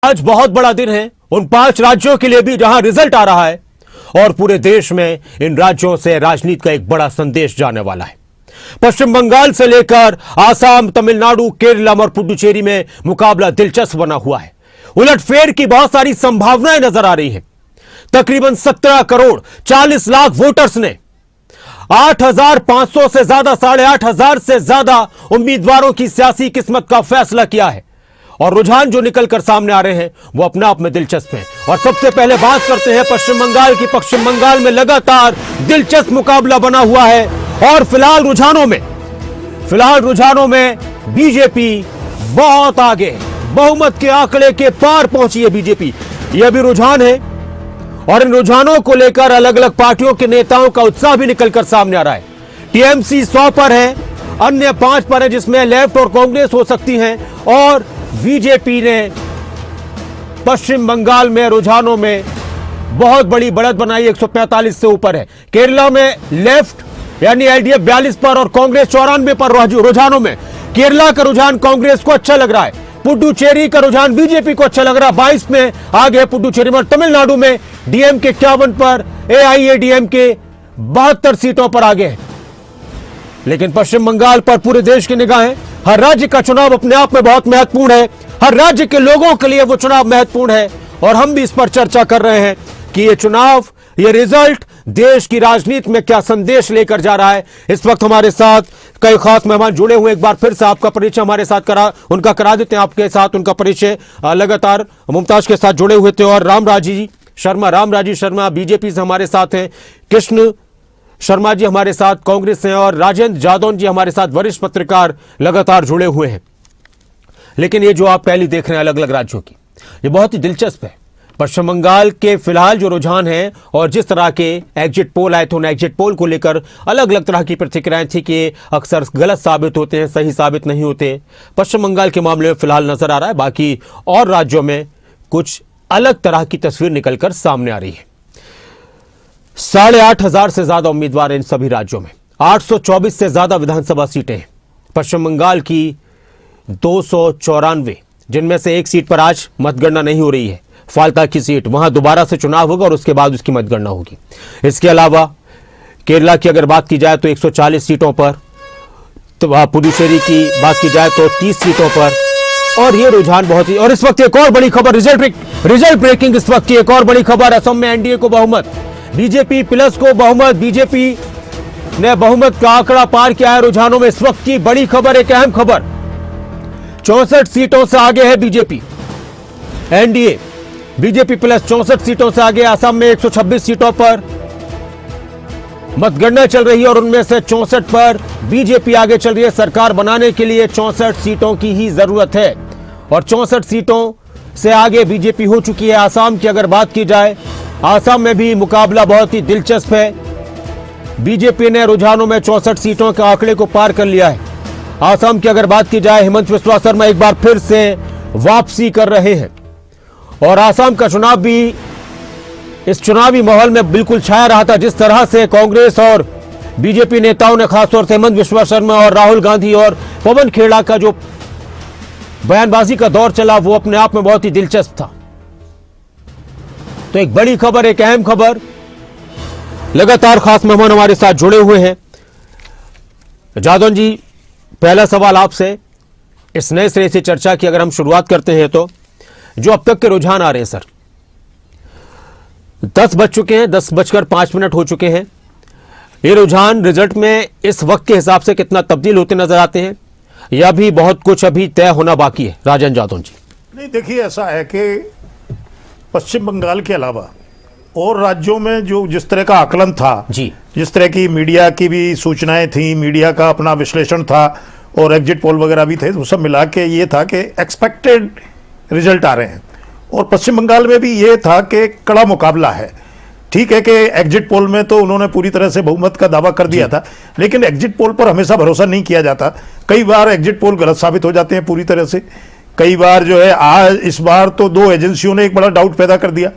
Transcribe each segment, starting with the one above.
आज बहुत बड़ा दिन है उन 5 राज्यों के लिए भी जहां रिजल्ट आ रहा है और पूरे देश में इन राज्यों से राजनीति का एक बड़ा संदेश जाने वाला है। पश्चिम बंगाल से लेकर आसाम, तमिलनाडु, केरलम और पुडुचेरी में मुकाबला दिलचस्प बना हुआ है। उलटफेर की बहुत सारी संभावनाएं नजर आ रही हैं। तकरीबन 17 करोड़ 40 लाख वोटर्स ने 8,500 से ज्यादा, 8,500 से ज्यादा उम्मीदवारों की सियासी किस्मत का फैसला किया है और रुझान जो निकलकर सामने आ रहे हैं वो अपने आप में दिलचस्प हैं। और सबसे पहले बात करते हैं पश्चिम बंगाल की। पश्चिम बंगाल में लगातार दिलचस्प मुकाबला बना हुआ है और फिलहाल रुझानों में बीजेपी बहुत आगे है। बहुमत के आंकड़े के पार पहुंची है बीजेपी। यह भी रुझान है और इन रुझानों को लेकर अलग अलग पार्टियों के नेताओं का उत्साह भी निकलकर सामने आ रहा है। टीएमसी 100 पर है, अन्य 5 पर है जिसमें लेफ्ट और कांग्रेस हो सकती हैं और बीजेपी ने पश्चिम बंगाल में रुझानों में बहुत बड़ी बढ़त बनाई, 145 से ऊपर है। केरला में लेफ्ट यानी एलडीएफ 42 पर और कांग्रेस 94 पर रुझानों में। केरला का रुझान कांग्रेस को अच्छा लग रहा है। पुडुचेरी का रुझान बीजेपी को अच्छा लग रहा है, 22 में आगे पुडुचेरी में। तमिलनाडु में डीएमके 51 पर, एआईएडीएमके 72 सीटों पर आगे है। लेकिन पश्चिम बंगाल पर पूरे देश की निगाहें। हर राज्य का चुनाव अपने आप में बहुत महत्वपूर्ण है। हर राज्य के लोगों के लिए वो चुनाव महत्वपूर्ण है और हम भी इस पर चर्चा कर रहे हैं कि ये चुनाव, ये रिजल्ट देश की राजनीति में क्या संदेश लेकर जा रहा है। इस वक्त हमारे साथ कई खास मेहमान जुड़े हुए। एक बार फिर से आपका परिचय हमारे साथ करा देते हैं। आपके साथ उनका परिचय लगातार मुमताज के साथ जुड़े हुए थे और रामराजी शर्मा बीजेपी से हमारे साथ हैं। कृष्ण शर्मा जी हमारे साथ कांग्रेस से और राजेंद्र जादौन जी हमारे साथ वरिष्ठ पत्रकार लगातार जुड़े हुए हैं। लेकिन ये जो आप पहली देख रहे हैं अलग अलग राज्यों की, ये बहुत ही दिलचस्प है। पश्चिम बंगाल के फिलहाल जो रुझान है और जिस तरह के एग्जिट पोल आए थे उन एग्जिट पोल को लेकर अलग अलग तरह की प्रतिक्रियाएं थी कि अक्सर गलत साबित होते हैं, सही साबित नहीं होते। पश्चिम बंगाल के मामले में फिलहाल नजर आ रहा है, बाकी और राज्यों में कुछ अलग तरह की तस्वीर निकलकर सामने आ रही है। 8,500 से ज्यादा उम्मीदवार इन सभी राज्यों में, 824 से ज्यादा विधानसभा सीटें हैं। पश्चिम बंगाल की 294, जिनमें से एक सीट पर आज मतगणना नहीं हो रही है, फाल्ता की सीट, वहां दोबारा से चुनाव होगा और उसके बाद उसकी मतगणना होगी। इसके अलावा केरला की अगर बात की जाए तो 140 सीटों पर, तो पुडुचेरी की बात की जाए तो 30 सीटों पर। और ये रुझान बहुत ही, और इस वक्त एक और बड़ी खबर, रिजल्ट ब्रेकिंग इस वक्त की एक और बड़ी खबर। असम में एनडीए को बहुमत, बीजेपी प्लस को बहुमत, बीजेपी ने बहुमत का आंकड़ा पार किया है रुझानों में। इस वक्त की बड़ी खबर, एक अहम खबर, 64 सीटों से आगे है बीजेपी। एनडीए बीजेपी प्लस 64 सीटों से आगे। असम में 126 सीटों पर मतगणना चल रही है और उनमें से 64 पर बीजेपी आगे चल रही है। सरकार बनाने के लिए 64 सीटों की ही जरूरत है और 64 सीटों से आगे बीजेपी हो चुकी है। आसाम की अगर बात की जाए, आसाम में भी मुकाबला बहुत ही दिलचस्प है। बीजेपी ने रुझानों में 64 सीटों के आंकड़े को पार कर लिया है। आसाम की अगर बात की जाए, हेमंत बिस्वा शर्मा एक बार फिर से वापसी कर रहे हैं और आसाम का चुनाव भी इस चुनावी माहौल में बिल्कुल छाया रहा था। जिस तरह से कांग्रेस और बीजेपी नेताओं ने, खासतौर से हेमंत बिस्वा शर्मा और राहुल गांधी और पवन खेड़ा का जो बयानबाजी का दौर चला, वो अपने आप में बहुत ही दिलचस्प था। तो एक बड़ी खबर, एक अहम खबर, लगातार खास मेहमान हमारे साथ जुड़े हुए हैं। जादौन जी, पहला सवाल आपसे, इस नए सिरे से चर्चा की अगर हम शुरुआत करते हैं तो जो अब तक के रुझान आ रहे हैं सर, 10 बज चुके हैं, 10:05 हो चुके हैं। ये रुझान रिजल्ट में इस वक्त के हिसाब से कितना तब्दील होते नजर आते हैं या भी बहुत कुछ अभी तय होना बाकी है? राजेंद्र जादौन जी। नहीं, देखिए ऐसा है कि पश्चिम बंगाल के अलावा और राज्यों में जो जिस तरह का आकलन था जी, जिस तरह की मीडिया की भी सूचनाएं थी, मीडिया का अपना विश्लेषण था और एग्जिट पोल वगैरह भी थे, वो सब मिला के ये था कि एक्सपेक्टेड रिजल्ट आ रहे हैं। और पश्चिम बंगाल में भी ये था कि कड़ा मुकाबला है। ठीक है कि एग्जिट पोल में तो उन्होंने पूरी तरह से बहुमत का दावा कर दिया था, लेकिन एग्जिट पोल पर हमेशा भरोसा नहीं किया जाता। कई बार एग्जिट पोल गलत साबित हो जाते हैं पूरी तरह से। कई बार जो है, आज इस बार तो 2 एजेंसियों ने एक बड़ा डाउट पैदा कर दिया,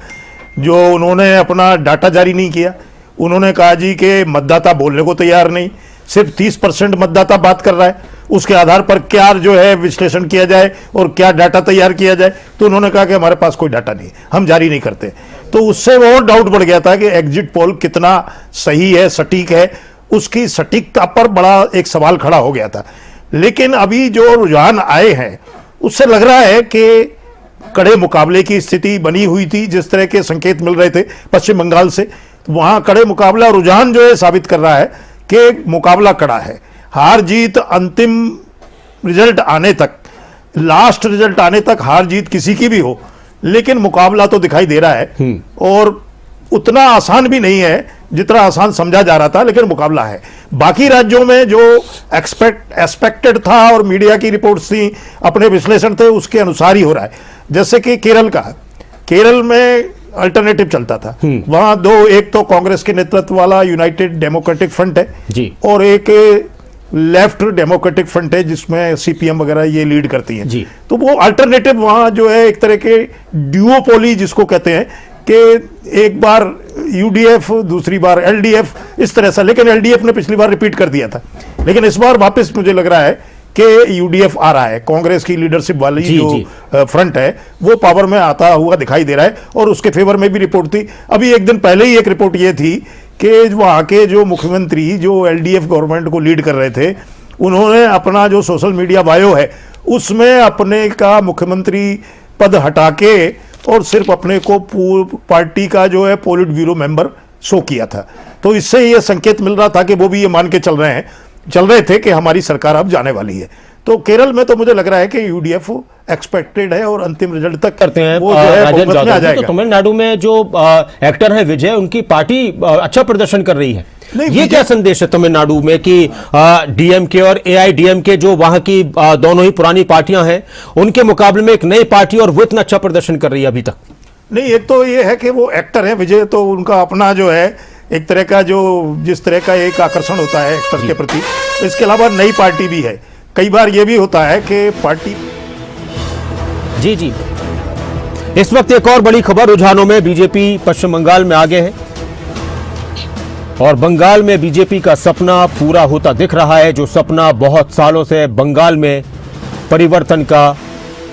जो उन्होंने अपना डाटा जारी नहीं किया। उन्होंने कहा जी कि मतदाता बोलने को तैयार नहीं, सिर्फ 30% मतदाता बात कर रहा है, उसके आधार पर क्या जो है विश्लेषण किया जाए और क्या डाटा तैयार किया जाए। तो उन्होंने कहा कि हमारे पास कोई डाटा नहीं है, हम जारी नहीं करते। तो उससे और डाउट बढ़ गया था कि एग्जिट पोल कितना सही है, सटीक है, उसकी सटीकता पर बड़ा एक सवाल खड़ा हो गया था। लेकिन अभी जो रुझान आए हैं उससे लग रहा है कि कड़े मुकाबले की स्थिति बनी हुई थी। जिस तरह के संकेत मिल रहे थे पश्चिम बंगाल से, तो वहां कड़े मुकाबला रुझान जो है साबित कर रहा है कि मुकाबला कड़ा है। हार जीत अंतिम रिजल्ट आने तक, लास्ट रिजल्ट आने तक हार जीत किसी की भी हो, लेकिन मुकाबला तो दिखाई दे रहा है और उतना आसान भी नहीं है जितना आसान समझा जा रहा था, लेकिन मुकाबला है। बाकी राज्यों में जो एक्सपेक्टेड था और मीडिया की रिपोर्ट्स थी, अपने विश्लेषण थे, उसके अनुसार ही हो रहा है। जैसे कि केरल में अल्टरनेटिव चलता था, वहां दो, एक तो कांग्रेस के नेतृत्व वाला यूनाइटेड डेमोक्रेटिक फ्रंट है जी, और एक लेफ्ट डेमोक्रेटिक फ्रंट है जिसमें सीपीएम वगैरह ये लीड करती हैं जी। तो वो अल्टरनेटिव वहां जो है एक तरह के ड्यूओपोली जिसको कहते हैं कि एक बार यूडीएफ दूसरी बार एलडीएफ, इस तरह से। लेकिन एलडीएफ ने पिछली बार रिपीट कर दिया था, लेकिन इस बार वापस मुझे लग रहा है कि यूडीएफ आ रहा है, कांग्रेस की लीडरशिप वाली जो फ्रंट है वो पावर में आता हुआ दिखाई दे रहा है और उसके फेवर में भी रिपोर्ट थी। अभी एक दिन पहले ही एक रिपोर्ट ये थी कि वहाँ के जो मुख्यमंत्री जो एलडीएफ गवर्नमेंट को लीड कर रहे थे, उन्होंने अपना जो सोशल मीडिया बायो है उसमें अपने का मुख्यमंत्री पद हटा के और सिर्फ अपने को पार्टी का जो है पोलिट ब्यूरो मेंबर शो किया था। तो इससे ये संकेत मिल रहा था कि वो भी ये मान के चल रहे थे कि हमारी सरकार अब जाने वाली है। तो केरल में तो मुझे लग रहा है कि यूडीएफ एक्सपेक्टेड है और अंतिम रिजल्ट तक करते हैं वो जो है बहुमत में आ जाएगा। तो तमिलनाडु में जो एक्टर है विजय, उनकी पार्टी अच्छा प्रदर्शन कर रही है। ये क्या संदेश है तमिलनाडु में कि डीएमके और एआईडीएमके जो वहां की दोनों ही पुरानी पार्टियां हैं, उनके मुकाबले में एक नई पार्टी और वो इतना अच्छा प्रदर्शन कर रही है अभी तक? नहीं, एक तो ये है कि वो एक्टर है विजय, तो उनका अपना जो है एक तरह का जो जिस तरह का एक आकर्षण होता है एक्टर के प्रति। इसके अलावा नई पार्टी भी है। कई बार ये भी होता है कि पार्टी जी। इस वक्त एक और बड़ी खबर रुझानों में, बीजेपी पश्चिम बंगाल में आगे है और बंगाल में बीजेपी का सपना पूरा होता दिख रहा है। जो सपना बहुत सालों से बंगाल में परिवर्तन का,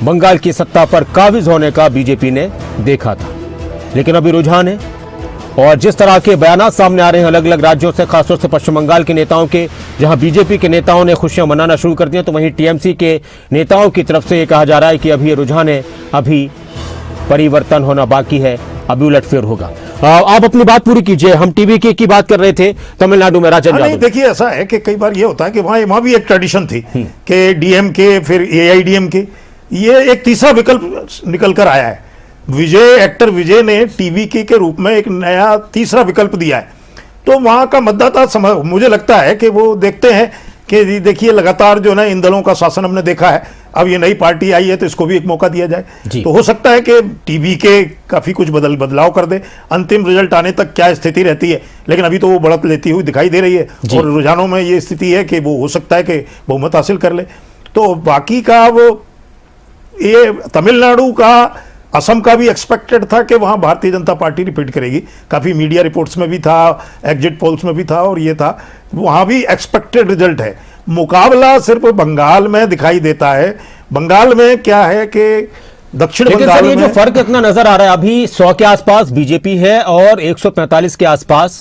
बंगाल की सत्ता पर काबिज होने का बीजेपी ने देखा था, लेकिन अभी रुझान है और जिस तरह के बयान सामने आ रहे हैं अलग अलग राज्यों से, खासतौर से पश्चिम बंगाल के नेताओं के, जहां बीजेपी के नेताओं ने खुशियां मनाना शुरू कर दी हैं, तो वहीं टीएमसी के नेताओं की तरफ से यह कहा जा रहा है कि अभी ये रुझान है, अभी परिवर्तन होना बाकी है, अभी उलटफेर होगा। आप अपनी बात पूरी कीजिए। हम टीवी की बात कर रहे थे तमिलनाडु में राजन यादव। देखिए, ऐसा है कि कई बार ये होता है कि वहां भी एक ट्रेडिशन थी कि डीएमके फिर एआईडीएमके, ये एक तीसरा विकल्प निकल कर आया है। एक्टर विजय ने टीवीके के रूप में एक नया तीसरा विकल्प दिया है। तो वहां का मतदाता मुझे लगता है कि वो देखते हैं कि देखिए लगातार जो ना इन दलों का शासन हमने देखा है, अब ये नई पार्टी आई है तो इसको भी एक मौका दिया जाए। तो हो सकता है कि टीवीके काफी कुछ बदलाव कर दे। अंतिम रिजल्ट आने तक क्या स्थिति रहती है, लेकिन अभी तो वो बढ़त लेती हुई दिखाई दे रही है और रुझानों में ये स्थिति है कि वो हो सकता है कि बहुमत हासिल कर ले। तो बाकी का वो ये तमिलनाडु का, असम का भी एक्सपेक्टेड था कि वहां भारतीय जनता पार्टी रिपीट करेगी। काफी मीडिया रिपोर्ट्स में भी था, एग्जिट पोल्स में भी था और ये था, वहां भी एक्सपेक्टेड रिजल्ट है। मुकाबला सिर्फ बंगाल में दिखाई देता है। बंगाल में क्या है कि दक्षिण बंगाल में जो फर्क इतना नजर आ रहा है, अभी 100 के आसपास बीजेपी है और 145 के आसपास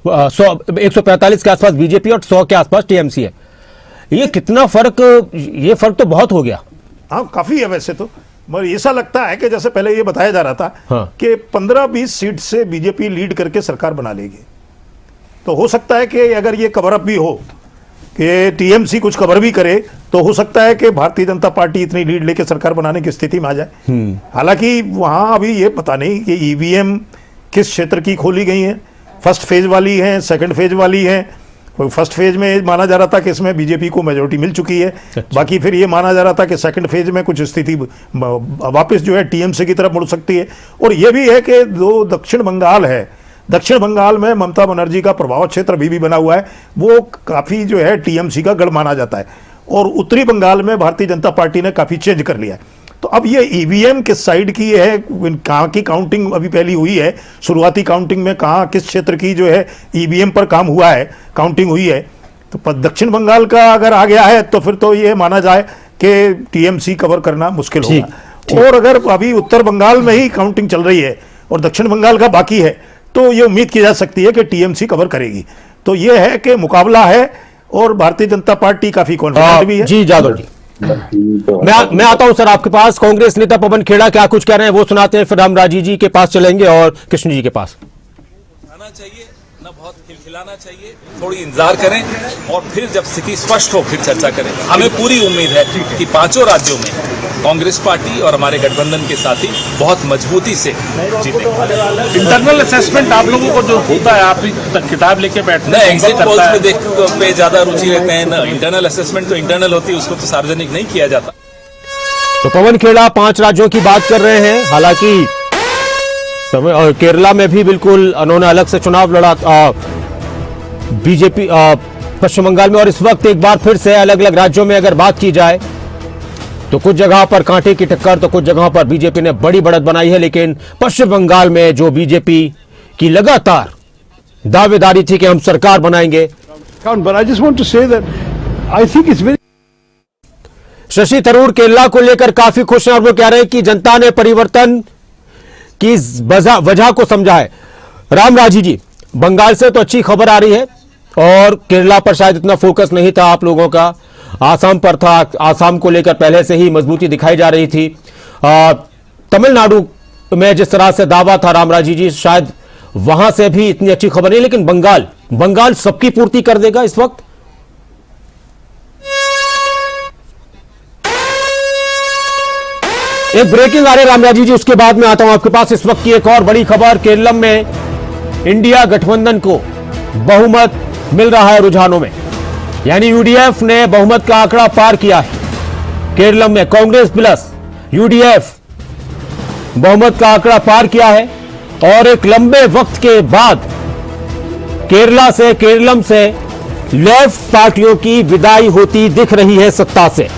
145 के आसपास बीजेपी और 100 के आसपास टीएमसी है। ये कितना फर्क, ये फर्क तो बहुत हो गया। हाँ, काफी है वैसे तो, मगर ऐसा लगता है कि जैसे पहले ये बताया जा रहा था कि 15-20 सीट से बीजेपी लीड करके सरकार बना लेगी। तो हो सकता है कि अगर ये कवर अप भी हो कि टीएमसी कुछ कवर भी करे, तो हो सकता है कि भारतीय जनता पार्टी इतनी लीड लेके सरकार बनाने की स्थिति में आ जाए। हालांकि वहां अभी ये पता नहीं कि ईवीएम किस क्षेत्र की खोली गई है, फर्स्ट फेज वाली है, सेकंड फेज वाली है। फर्स्ट फेज में माना जा रहा था कि इसमें बीजेपी को मेजोरिटी मिल चुकी है। बाकी फिर ये माना जा रहा था कि सेकंड फेज में कुछ स्थिति वापस जो है टीएमसी की तरफ मुड़ सकती है। और ये भी है कि जो दक्षिण बंगाल है, दक्षिण बंगाल में ममता बनर्जी का प्रभाव क्षेत्र भी बना हुआ है, वो काफी जो है टीएमसी का गढ़ माना जाता है। और उत्तरी बंगाल में भारतीय जनता पार्टी ने काफी चेंज कर लिया है। तो अब ये ईवीएम किस साइड की है, कहाँ की काउंटिंग अभी पहली हुई है, शुरुआती काउंटिंग में कहाँ किस क्षेत्र की जो है ईवीएम पर काम हुआ है, काउंटिंग हुई है, तो दक्षिण बंगाल का अगर आ गया है तो फिर तो ये माना जाए कि टीएमसी कवर करना मुश्किल होगा। और अगर अभी उत्तर बंगाल में ही काउंटिंग चल रही है और दक्षिण बंगाल का बाकी है तो ये उम्मीद की जा सकती है कि टीएमसी कवर करेगी। तो ये है कि मुकाबला है और भारतीय जनता पार्टी काफी कॉन्फिडेंट भी है। जी जादव जी, मैं आता हूं सर आपके पास। कांग्रेस नेता पवन खेड़ा क्या कुछ कह रहे हैं वो सुनाते हैं, फिर हम राजीव जी के पास चलेंगे और कृष्ण जी के पास। आना चाहिए ना, बहुत खिलखिलाना चाहिए, थोड़ी इंतजार करें और फिर जब स्थिति स्पष्ट हो फिर चर्चा करें। हमें पूरी उम्मीद है कि पांचों राज्यों में कांग्रेस पार्टी और हमारे गठबंधन के साथी बहुत मजबूती से जीतेंगे। इंटरनल असेसमेंट आप लोगों को जो होता है, आप किताब लेके बैठते न हैं, एग्जिट पोल्स पे देख पे ज्यादा रुचि रहते हैं, न इंटरनल असेसमेंट तो इंटरनल होती है, उसको तो सार्वजनिक नहीं किया जाता। तो पवन खेड़ा 5 राज्यों की बात कर रहे हैं। हालांकि केरला में भी बिल्कुल उन्होंने अलग से चुनाव लड़ा बीजेपी पश्चिम बंगाल में, और इस वक्त एक बार फिर से अलग अलग राज्यों में अगर बात की जाए तो कुछ जगह पर कांटे की टक्कर, तो कुछ जगहों पर बीजेपी ने बड़ी बढ़त बनाई है। लेकिन पश्चिम बंगाल में जो बीजेपी की लगातार दावेदारी थी कि हम सरकार बनाएंगे, शशि थरूर केरला को लेकर काफी खुश हैं और वो कह रहे हैं कि जनता ने परिवर्तन की वजह को समझा है। राम राजी जी, बंगाल से तो अच्छी खबर आ रही है और केरला पर शायद इतना फोकस नहीं था आप लोगों का, आसाम पर था। आसाम को लेकर पहले से ही मजबूती दिखाई जा रही थी। तमिलनाडु में जिस तरह से दावा था रामराजी जी, शायद वहां से भी इतनी अच्छी खबर नहीं। लेकिन बंगाल सबकी पूर्ति कर देगा इस वक्त। एक ब्रेकिंग आ रही है रामराजी जी, उसके बाद में आता हूं आपके पास। इस वक्त की एक और बड़ी खबर, केरल में इंडिया गठबंधन को बहुमत मिल रहा है रुझानों में, यानी यूडीएफ ने बहुमत का आंकड़ा पार किया है। केरल में कांग्रेस प्लस यूडीएफ बहुमत का आंकड़ा पार किया है और एक लंबे वक्त के बाद केरलम से लेफ्ट पार्टियों की विदाई होती दिख रही है, सत्ता से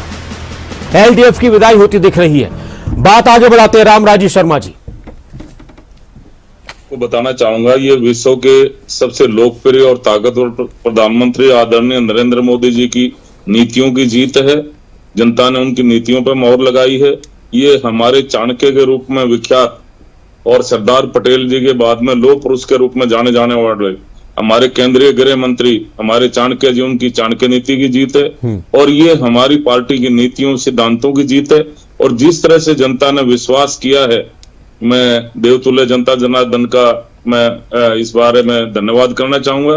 एलडीएफ की विदाई होती दिख रही है। बात आगे बढ़ाते हैं रामराजी शर्मा जी। को बताना चाहूंगा, ये विश्व के सबसे लोकप्रिय और ताकतवर प्रधानमंत्री आदरणीय नरेंद्र मोदी जी की नीतियों की जीत है। जनता ने उनकी नीतियों पर मोहर लगाई है। ये हमारे चाणक्य के रूप में विख्यात और सरदार पटेल जी के बाद में लौह पुरुष के रूप में जाने जाने वाले हमारे केंद्रीय गृह मंत्री हमारे चाणक्य जी, उनकी चाणक्य नीति की जीत है। और ये हमारी पार्टी की नीतियों सिद्धांतों की जीत है। और जिस तरह से जनता ने विश्वास किया है, मैं देवतुल्य जनता जनार्दन का मैं इस बारे में धन्यवाद करना चाहूंगा।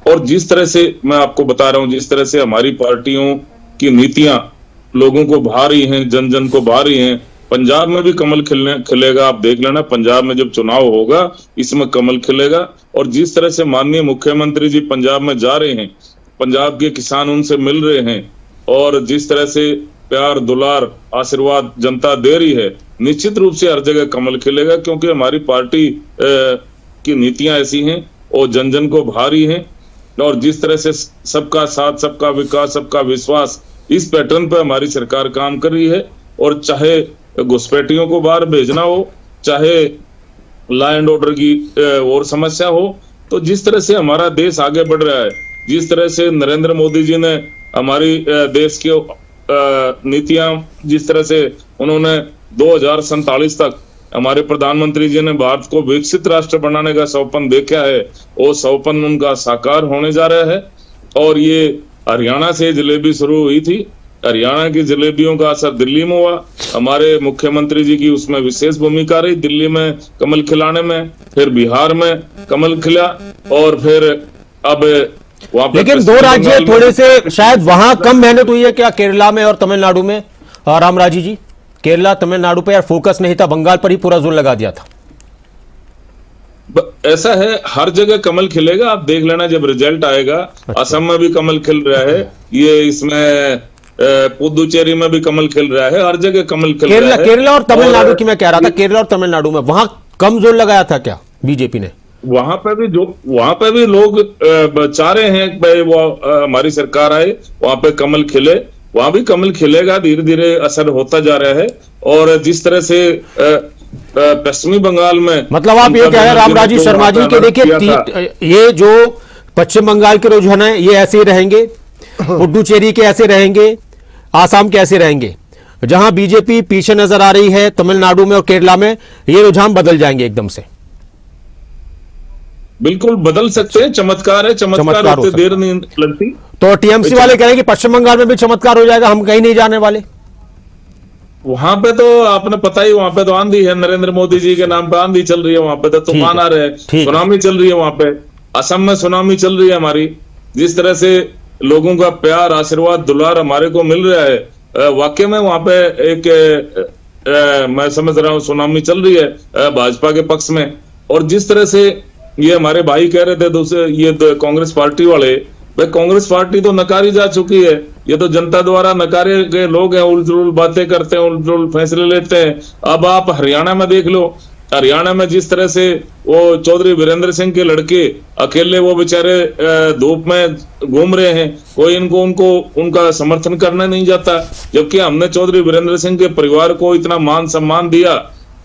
और जिस तरह से मैं आपको बता रहा हूं, जिस तरह से हमारी पार्टियों की नीतियां लोगों को भा रही हैं, जन जन को भा रही हैं। पंजाब में भी कमल खिलेगा, आप देख लेना, पंजाब में जब चुनाव होगा इसमें कमल खिलेगा। और जिस तरह से माननीय मुख्यमंत्री जी पंजाब में जा रहे हैं, पंजाब के किसान उनसे मिल रहे हैं और जिस तरह से प्यार दुलार आशीर्वाद जनता दे रही है, निश्चित रूप से हर जगह कमल खिलेगा। क्योंकि हमारी पार्टी की नीतियां ऐसी हैं और जन जन को भा रही हैं। और जिस तरह से सबका साथ, सबका विकास, सबका विश्वास, इस पैटर्न पे हमारी सरकार काम कर रही है। और चाहे घुसपैठियों को बाहर भेजना हो, चाहे लॉ एंड ऑर्डर की और समस्या हो, तो जिस तरह से हमारा देश आगे बढ़ रहा है, जिस तरह से नरेंद्र मोदी जी ने हमारी देश की नीतियां, जिस तरह से उन्होंने 2047 तक हमारे प्रधानमंत्री जी ने भारत को विकसित राष्ट्र बनाने का सपन देखा है, वो सपन उनका साकार होने जा रहा है। और ये हरियाणा से जलेबी शुरू हुई थी, हरियाणा की जलेबियों का असर दिल्ली में हुआ। हमारे मुख्यमंत्री जी की उसमें विशेष भूमिका रही, दिल्ली में कमल खिलाने में, फिर बिहार में कमल खिला और फिर अब वहां पर। लेकिन दो राज्य थोड़े से शायद वहां कम मेहनत हुई है क्या, केरला में और तमिलनाडु में? रामराजी जी, केरला तमिलनाडु पे यार फोकस नहीं था, बंगाल पर ही पूरा जोर लगा दिया था। ऐसा है, हर जगह कमल खिलेगा, आप देख लेना जब रिजल्ट आएगा। अच्छा। असम में भी कमल खिल रहा है, ये इसमें पुदुचेरी में भी कमल खिल रहा है, हर जगह कमल खिल रहा है। केरला और तमिलनाडु की मैं कह रहा था, केरला और तमिलनाडु में वहां कम जोर लगाया था क्या बीजेपी ने? वहां पे भी लोग चाह रहे हैं कि वो हमारी सरकार आए, वहां पे कमल खिले, वहां भी कमल खिलेगा, धीरे धीरे असर होता जा रहा है। और जिस तरह से पश्चिमी बंगाल में, मतलब आप ये कह रहे हैं रामराजी शर्मा जी के, देखिए ये जो पश्चिम बंगाल के रुझान है ये ऐसे ही रहेंगे, पुडुचेरी के ऐसे रहेंगे, आसाम के ऐसे रहेंगे। जहां बीजेपी पीछे नजर आ रही है तमिलनाडु में और केरला में, ये रुझान बदल जाएंगे एकदम से। बिल्कुल बदल सकते हैं, चमत्कार है, चमत्कार हो होते सकता देर नहीं लगती। तो टीएमसी वाले कह रहे हैं कि पश्चिम बंगाल में भी चमत्कार हो जाएगा, हम कहीं नहीं जाने वाले। वहां पे तो आपने पता ही, वहां पे तो आंधी है, नरेंद्र मोदी जी के नाम पे आंधी चल रही है, वहां पे तो तूफान आ रहे हैं, सुनामी चल रही है वहां पे। असम में सुनामी चल रही है हमारी। जिस तरह से लोगों का प्यार, आशीर्वाद, दुलार हमारे को मिल रहा है, वाकई में वहां पे एक मैं समझ रहा हूँ सुनामी चल रही है भाजपा के पक्ष में। और जिस तरह से ये हमारे भाई कह रहे थे दूसरे, ये कांग्रेस पार्टी वाले, भाई कांग्रेस पार्टी तो नकारी जा चुकी है, ये तो जनता द्वारा नकारे गए लोग हैं, उल्ट बातें करते हैं, उल्ट फैसले लेते हैं। अब आप हरियाणा में देख लो, हरियाणा में जिस तरह से वो चौधरी वीरेंद्र सिंह के लड़के अकेले वो बेचारे धूप में घूम रहे हैं, कोई उनका समर्थन करना नहीं जाता। जबकि हमने चौधरी वीरेंद्र सिंह के परिवार को इतना मान सम्मान दिया,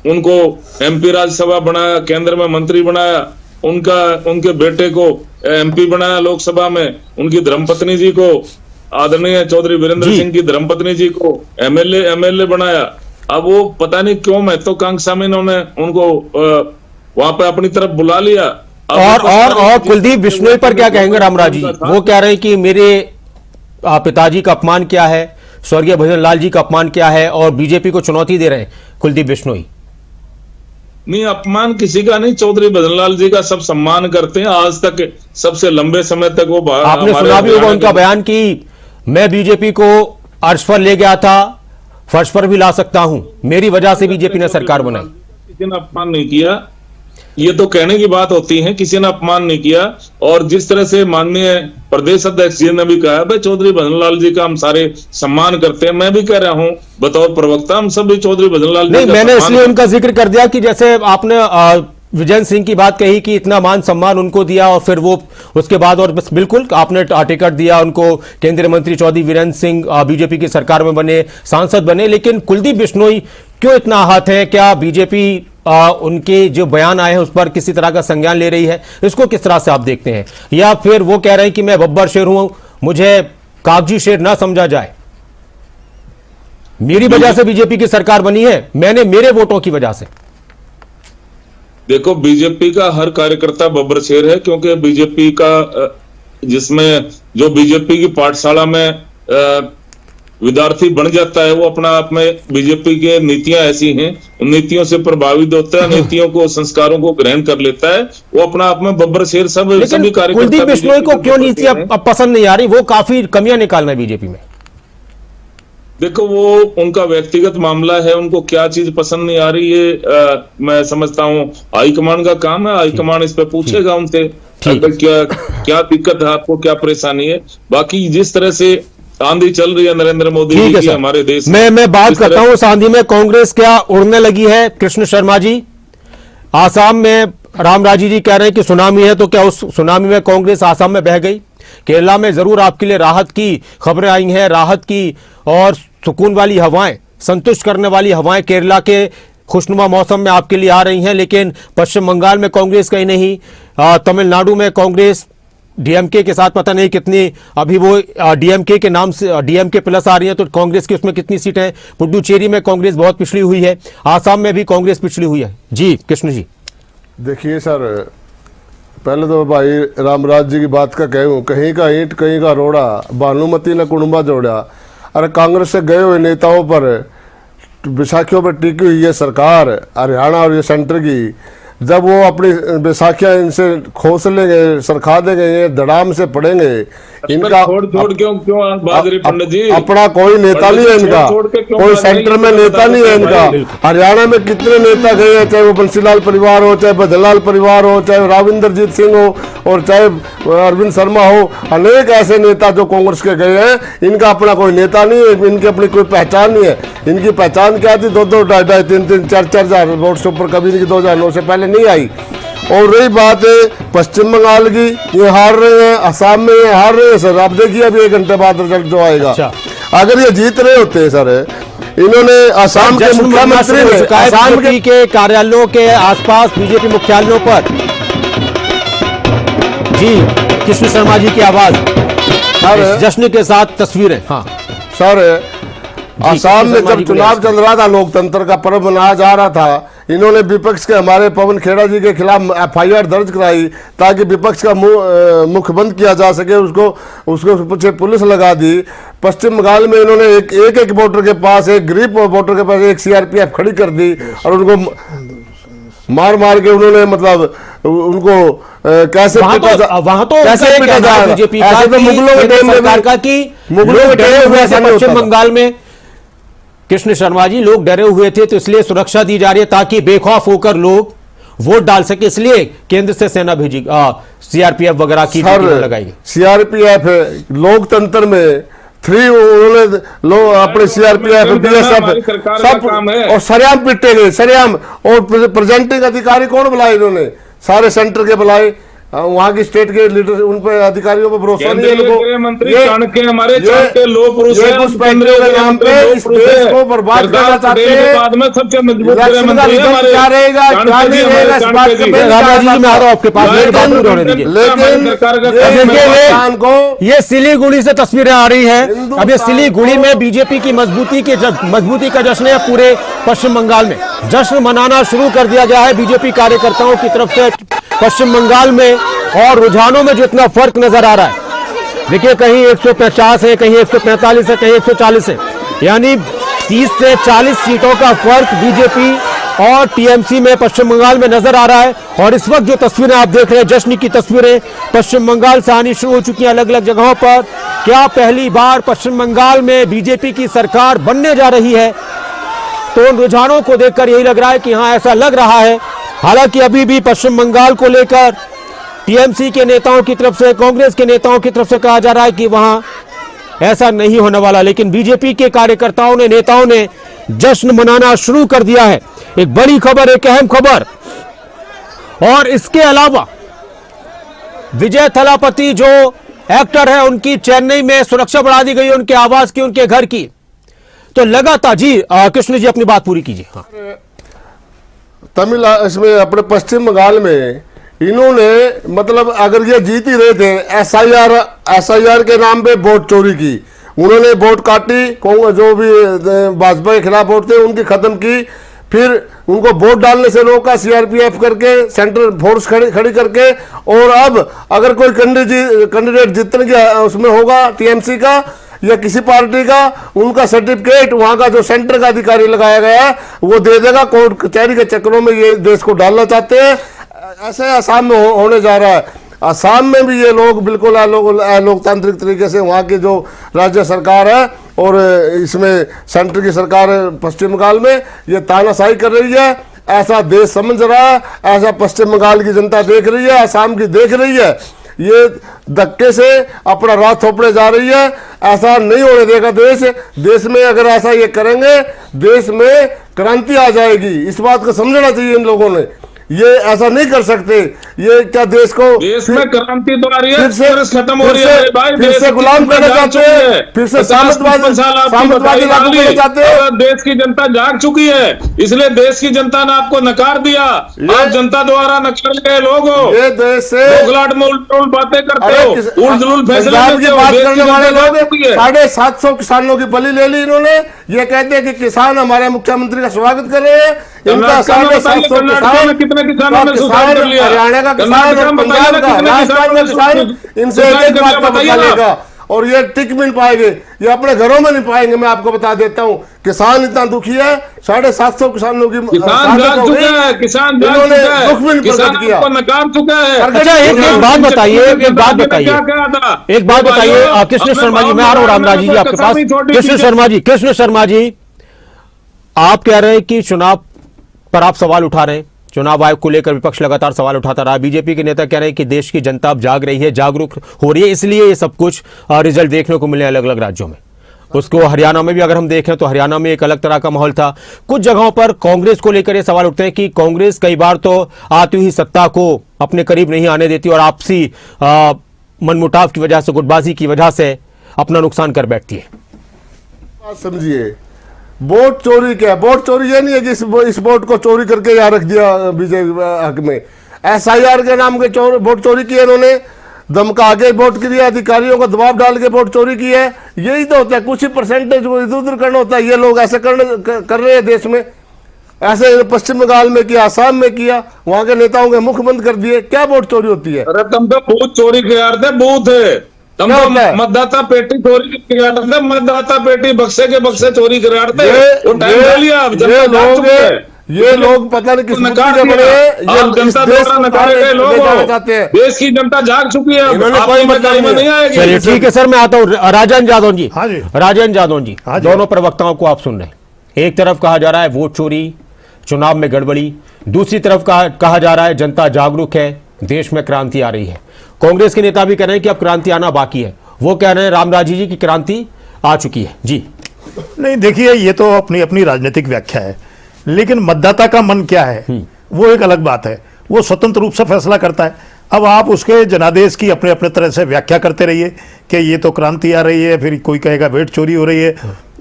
उनको एमपी राज्यसभा बनाया, केंद्र में मंत्री बनाया, उनके बेटे को एमपी बनाया लोकसभा में, उनकी धर्मपत्नी जी को, आदरणीय चौधरी वीरेंद्र सिंह की धर्मपत्नी जी को एमएलए बनाया। अब वो पता नहीं क्यों महत्वाकांक्षा में इन्होंने उनको वहां पे अपनी तरफ बुला लिया। और कुलदीप बिश्नोई पर क्या कहेंगे रामराज जी? वो कह रहे हैं कि मेरे पिताजी का अपमान क्या है, स्वर्गीय भजन लाल जी का अपमान क्या है, और बीजेपी को चुनौती दे रहे हैं कुलदीप बिश्नोई। नहीं, अपमान किसी का नहीं, चौधरी भजनलाल जी का सब सम्मान करते हैं। आज तक सबसे लंबे समय तक वो आपने सुना भी होगा उनका बयान कि मैं बीजेपी को अर्श पर ले गया था, फर्श पर भी ला सकता हूं, मेरी वजह से बीजेपी ने सरकार बनाई। किसी ने अपमान नहीं किया, ये तो कहने की बात होती है, किसी ने अपमान नहीं किया। और जिस तरह से माननीय प्रदेश अध्यक्ष जी ने भी कहा, भाई चौधरी भजनलाल जी का हम सारे सम्मान करते हैं। मैं भी कह रहा हूं बतौर प्रवक्ता, हम सब भी चौधरी भजनलाल जी नहीं, मैंने इसलिए उनका जिक्र कर दिया कि जैसे आपने विजय सिंह की बात कही कि इतना मान सम्मान उनको दिया, और फिर वो उसके बाद और बस बिल्कुल आपने टिकट दिया उनको, केंद्रीय मंत्री चौधरी वीरेंद्र सिंह बीजेपी की सरकार में बने, सांसद बने। लेकिन कुलदीप बिश्नोई क्यों इतना आहत है? क्या बीजेपी उनके जो बयान आए हैं उस पर किसी तरह का संज्ञान ले रही है? इसको किस तरह से आप देखते हैं? या फिर वो कह रहे हैं कि मैं बब्बर शेर हूं, मुझे कागजी शेर ना समझा जाए, मेरी वजह से बीजेपी की सरकार बनी है, मैंने मेरे वोटों की वजह से। देखो, बीजेपी का हर कार्यकर्ता बब्बर शेर है, क्योंकि बीजेपी का जिसमें जो बीजेपी की पाठशाला में विद्यार्थी बन जाता है, वो अपना आप में बीजेपी की नीतियां ऐसी हैं, उन नीतियों से प्रभावित होता है, नीतियों को, संस्कारों को ग्रहण कर लेता है, वो अपना आप में बब्बर शेर सभी कार्यकर्ता। कुलदीप बिश्नोई को क्यों नीति अब पसंद नहीं आ रही? वो काफी कमियां निकालना है बीजेपी में। देखो, वो उनका व्यक्तिगत मामला है, उनको क्या चीज पसंद नहीं आ रही है, मैं समझता हूँ हाईकमान का काम है, हाईकमान इस पे पूछेगा उनसे क्या दिक्कत है आपको, क्या परेशानी है। बाकी जिस तरह से आंधी चल रही है नरेंद्र मोदी जी की हमारे देश में, मैं बात करता हूं उस आंधी में कांग्रेस क्या उड़ने लगी है? कृष्ण शर्मा जी, आसाम में रामराजी जी कह रहे हैं कि सुनामी है, तो क्या उस सुनामी में कांग्रेस आसाम में बह गई? केरला में जरूर आपके लिए राहत की खबरें आई हैं, राहत की और सुकून वाली हवाएं, संतुष्ट करने वाली हवाएं केरला के खुशनुमा मौसम में आपके लिए आ रही हैं। लेकिन पश्चिम बंगाल में कांग्रेस कहीं नहीं, तमिलनाडु में कांग्रेस डीएमके के साथ पता नहीं कितनी, अभी वो डीएमके के नाम से डीएमके प्लस आ रही है, तो कांग्रेस की उसमें कितनी सीटें हैं? पुडुचेरी में कांग्रेस बहुत पिछड़ी हुई है, आसाम में भी कांग्रेस पिछड़ी हुई है। जी कृष्ण जी, देखिए सर, पहले तो भाई रामराज जी की बात का कहूँ, कहीं का ईंट कहीं का रोड़ा, भानुमती ने कुड़ुम्बा जोड़ा। अरे कांग्रेस से गए हुए नेताओं पर, बैसाखियों पर टिकी हुई है सरकार हरियाणा और ये सेंटर की, जब वो अपनी बैसाखियां इनसे खोस लेंगे, सरखा देंगे, ये धड़ाम से पड़ेंगे। इनका छोड़ क्यों बहादुरी पंडित जी, अपना कोई नेता नहीं है इनका, कोई सेंटर में नेता नहीं है इनका। हरियाणा में कितने नेता गए हैं, चाहे वो बंसीलाल परिवार हो, चाहे भजनलाल परिवार हो, चाहे राविंदरजीत सिंह हो, और चाहे अरविंद शर्मा हो, अनेक ऐसे नेता जो कांग्रेस के गए हैं। इनका अपना कोई नेता नहीं है, इनकी अपनी कोई पहचान नहीं है। इनकी पहचान क्या थी? 2-2, 2.5, 3-3, 4-4 हजार वोट से ऊपर कभी नहीं, 2009 से पहले नहीं आई। और रही बात है पश्चिम बंगाल की, ये हार रहे हैं, असम में ये हार रहे हैं सर। आप देखिए अभी 1 घंटे बाद रिजल्ट जो आएगा। अगर ये जीत रहे होते हैं सर, इन्होंने असम के मुख्यमंत्री ने असम के कार्यालयों के आसपास बीजेपी मुख्यालयों पर जी कृष्ण शर्मा जी की आवाज, सर इस जश्न के साथ तस्वीरें। हाँ सर, आसाम में शर्मा जी जब को चुनाव चल रहा था, लोकतंत्र का पर्व मनाया जा रहा था, इन्होंने विपक्ष के हमारे पवन खेड़ा जी के खिलाफ FIR दर्ज कराई ताकि विपक्ष का मुख बंद किया जा सके, उसको पीछे पुलिस लगा दी। पश्चिम बंगाल में इन्होंने एक वोटर के पास, एक गरीब वोटर के पास एक CRPF खड़ी कर दी और उनको मार के उन्होंने मतलब उनको कैसे वहां तो कैसे पीटा जाएगा? बीजेपी ऐसे तो मुगलों के टाइम में मुगलों के टाइम में ऐसा नहीं होता पश्चिम था। बंगाल में कृष्ण शर्मा जी लोग डरे हुए थे, तो इसलिए सुरक्षा दी जा रही है ताकि बेखौफ होकर लोग वोट डाल सके, इसलिए केंद्र से सेना भेजी, CRPF वगैरह की टीम लगाई गई। CRPF लोकतंत्र में उन्होंने लोग अपने CRPF BSF सब और सरेआम पिटे गए, सरेआम। और प्रेजेंटिंग अधिकारी कौन बुलाए इन्होंने? सारे सेंटर के बुलाए, वहाँ की स्टेट के लीडर, उन पे अधिकारियों पर भरोसा नहीं है इनको। मंत्री चाणक्य हमारे चाणक्य लोह पुरुष ये हैं, घुसपैठियों के नाम पे इस देश को बर्बाद करना चाहते हैं। बाद में सबसे मजबूत इलेक्शन का मंत्री रिजल्ट हमारे क्या रहेगा, क्या नहीं रहेगा, इस बात का मैं राजा जी मैं आ रहा हूं आपके पास, मेरी बात पूरी होने दीजिए। लेकिन ये सिलीगुड़ी से तस्वीरें आ रही है। अब ये सिलीगुड़ी में बीजेपी की मजबूती का जश्न है पूरे पश्चिम बंगाल में। जश्न मनाना शुरू कर दिया गया है बीजेपी कार्यकर्ताओं की तरफ से पश्चिम बंगाल में, और रुझानों में जो इतना फर्क नजर आ रहा है, देखिए कहीं 150 है, कहीं 145 है, कहीं 140 है, यानी 30 से 40 सीटों का फर्क बीजेपी और TMC में पश्चिम बंगाल में नजर आ रहा है। और इस वक्त जो तस्वीरें आप देख रहे हैं, जश्न की तस्वीरें पश्चिम बंगाल से आनी शुरू हो चुकी हैं अलग अलग जगहों पर। क्या पहली बार पश्चिम बंगाल में बीजेपी की सरकार बनने जा रही है? तो उन रुझानों को देखकर यही लग रहा है कि हाँ, ऐसा लग रहा है। हालांकि अभी भी पश्चिम बंगाल को लेकर TMC के नेताओं की तरफ से, कांग्रेस के नेताओं की तरफ से कहा जा रहा है कि वहां ऐसा नहीं होने वाला, लेकिन बीजेपी के कार्यकर्ताओं ने, नेताओं ने जश्न मनाना शुरू कर दिया है। एक बड़ी खबर, एक अहम खबर। और इसके अलावा विजय थलापति जो एक्टर है, उनकी चेन्नई में सुरक्षा बढ़ा दी गई, उनके आवास की, उनके घर की। तो लगातार जी कृष्ण जी अपनी बात पूरी कीजिए। हाँ। इसमें अपने पश्चिम बंगाल में इन्होंने मतलब अगर ये जीत ही रहे थे, SIR के नाम पे वोट चोरी की, उन्होंने वोट काटी, जो भी भाजपा के खिलाफ वोट थे उनकी खत्म की, फिर उनको वोट डालने से रोका CRPF करके, सेंट्रल फोर्स खड़ी करके। और अब अगर कोई कैंडिडेट जीतने की उसमें होगा TMC का या किसी पार्टी का, उनका सर्टिफिकेट वहां का जो सेंटर का अधिकारी लगाया गया है वो दे देगा। कोर्ट कचहरी के चक्करों में ये देश को डालना चाहते हैं। ऐसे आसाम में होने जा रहा है। आसाम में भी ये लोग बिल्कुल लोकतांत्रिक तरीके से, वहाँ की जो राज्य सरकार है और इसमें सेंटर की सरकार है पश्चिम बंगाल में, ये तानाशाही कर रही है। ऐसा देश समझ रहा है, ऐसा पश्चिम बंगाल की जनता देख रही है, आसाम की देख रही है। ये धक्के से अपना राह थोपने जा रही है। ऐसा नहीं होने देगा देश में। अगर ऐसा ये करेंगे, देश में क्रांति आ जाएगी। इस बात को समझना चाहिए इन लोगों ने। ये ऐसा नहीं कर सकते। ये क्या देश में क्रांति तो आ रही है, फिर से खत्म हो रही है भाई, फिर से गुलाम करना चाहते हैं, फिर से सामंतवादी लागू करना चाहते हैं। देश की जनता जाग चुकी है, इसलिए देश की जनता ने आपको नकार दिया। आप जनता द्वारा नकार गए लोग हो। ये देश से में उल्ट बातें करते हो, उल्ट फैसले की बात करने वाले लोग 750 किसानों की बलि ले ली इन्होंने। ये कहते हैं कि किसान हमारे मुख्यमंत्री का स्वागत कर रहे हैं। इनका 750 किसान, कितने किसानों ने सुसाइड कर लिया? हरियाणा का किसान, पंजाब का, राजस्थान का किसान, इनसे एक बात का पता लेगा और ये टिक मिल पाएंगे, ये अपने घरों में नहीं पाएंगे। मैं आपको बता देता हूँ, किसान इतना दुखी है। 750 किसानों की किसान जाग चुके हैं, किसान जाग चुके हैं, दुख भी प्रकट किया, नकार चुके हैं। अच्छा एक बात बताइए, एक बात बताइए कृष्ण शर्मा जी, मैं आ रहा हूँ रामराज जी आपके पास। कृष्ण शर्मा जी, आप कह रहे हैं कि चुनाव पर आप सवाल उठा रहे हैं, चुनाव आयोग को लेकर विपक्ष लगातार सवाल उठाता रहा। बीजेपी के नेता कह रहे हैं कि देश की जनता अब जाग रही है, जागरूक हो रही है, इसलिए ये सब कुछ रिजल्ट देखने को मिले अलग अलग राज्यों में। उसको हरियाणा में भी अगर हम देखें तो हरियाणा में एक अलग तरह का माहौल था। कुछ जगहों पर कांग्रेस को लेकर ये सवाल उठते हैं कि कांग्रेस कई बार तो आती हुई सत्ता को अपने करीब नहीं आने देती और आपसी मनमुटाव की वजह से, गुटबाजी की वजह से अपना नुकसान कर बैठती है। समझिए, वोट चोरी क्या है? वोट चोरी ये नहीं है कि इस वोट को चोरी करके यहाँ रख दिया बीजेपी हक में। SIR के नाम के वोट चोरी किए इन्होंने। धमका के वोट के लिए अधिकारियों को दबाव डाल के वोट चोरी की है। यही तो होता है, कुछ ही परसेंटेज को इधर उधर करना होता है। ये लोग ऐसे कर रहे हैं देश में, ऐसे पश्चिम बंगाल में किया, आसाम में किया, वहां के नेताओं के मुख बंद कर दिए। क्या वोट चोरी होती है? अरे तुम तो बूथ चोरी किया थे, बूथ है तुम क्या तो होता है? मतदाता पेटी चोरी किया थे, मतदाता पेटी बक्से के बक्से चोरी करा थे। वो टाइम ले लिया, अब जनता जाग चुकी है। ये लोग पता नहीं किस नकार मुट्ठी में दिया। पड़े हैं, ये आप इस जनता देश द्वारा को नकारे गए लोग ले जाना हो। चाहते हैं। देश की जनता जाग चुकी है, इन्होंने आप कोई की मतलब नकारी में नहीं नहीं आएगी। चलिए ठीक है सर, मैं आता हूं राजन यादव जी। हाँ जी। राजन यादव जी, हाँ जी। दोनों प्रवक्ताओं को आप सुन रहे हैं। एक तरफ कहा जा रहा है वोट चोरी, चुनाव में गड़बड़ी, दूसरी तरफ कहा जा रहा है जनता जागरूक है, देश में क्रांति आ रही है। कांग्रेस के नेता भी कह रहे हैं कि अब क्रांति आना बाकी है। वो कह रहे हैं रामराजी जी की क्रांति आ चुकी है। जी नहीं, देखिए ये तो अपनी अपनी राजनीतिक व्याख्या है, लेकिन मतदाता का मन क्या है वो एक अलग बात है। वो स्वतंत्र रूप से फैसला करता है। अब आप उसके जनादेश की अपने अपने तरह से व्याख्या करते रहिए कि ये तो क्रांति आ रही है, फिर कोई कहेगा वोट चोरी हो रही है।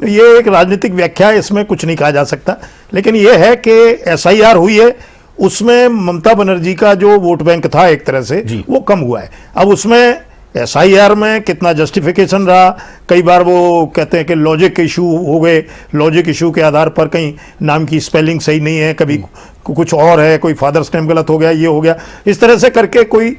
ये एक राजनीतिक व्याख्या है, इसमें कुछ नहीं कहा जा सकता। लेकिन ये है कि SIR हुई है, उसमें ममता बनर्जी का जो वोट बैंक था एक तरह से वो कम हुआ है। अब उसमें SIR में कितना जस्टिफिकेशन रहा, कई बार वो कहते हैं कि लॉजिक इशू हो गए, लॉजिक इशू के आधार पर कहीं नाम की स्पेलिंग सही नहीं है, कभी कुछ और है, कोई फादर्स नेम गलत हो गया, ये हो गया, इस तरह से करके कोई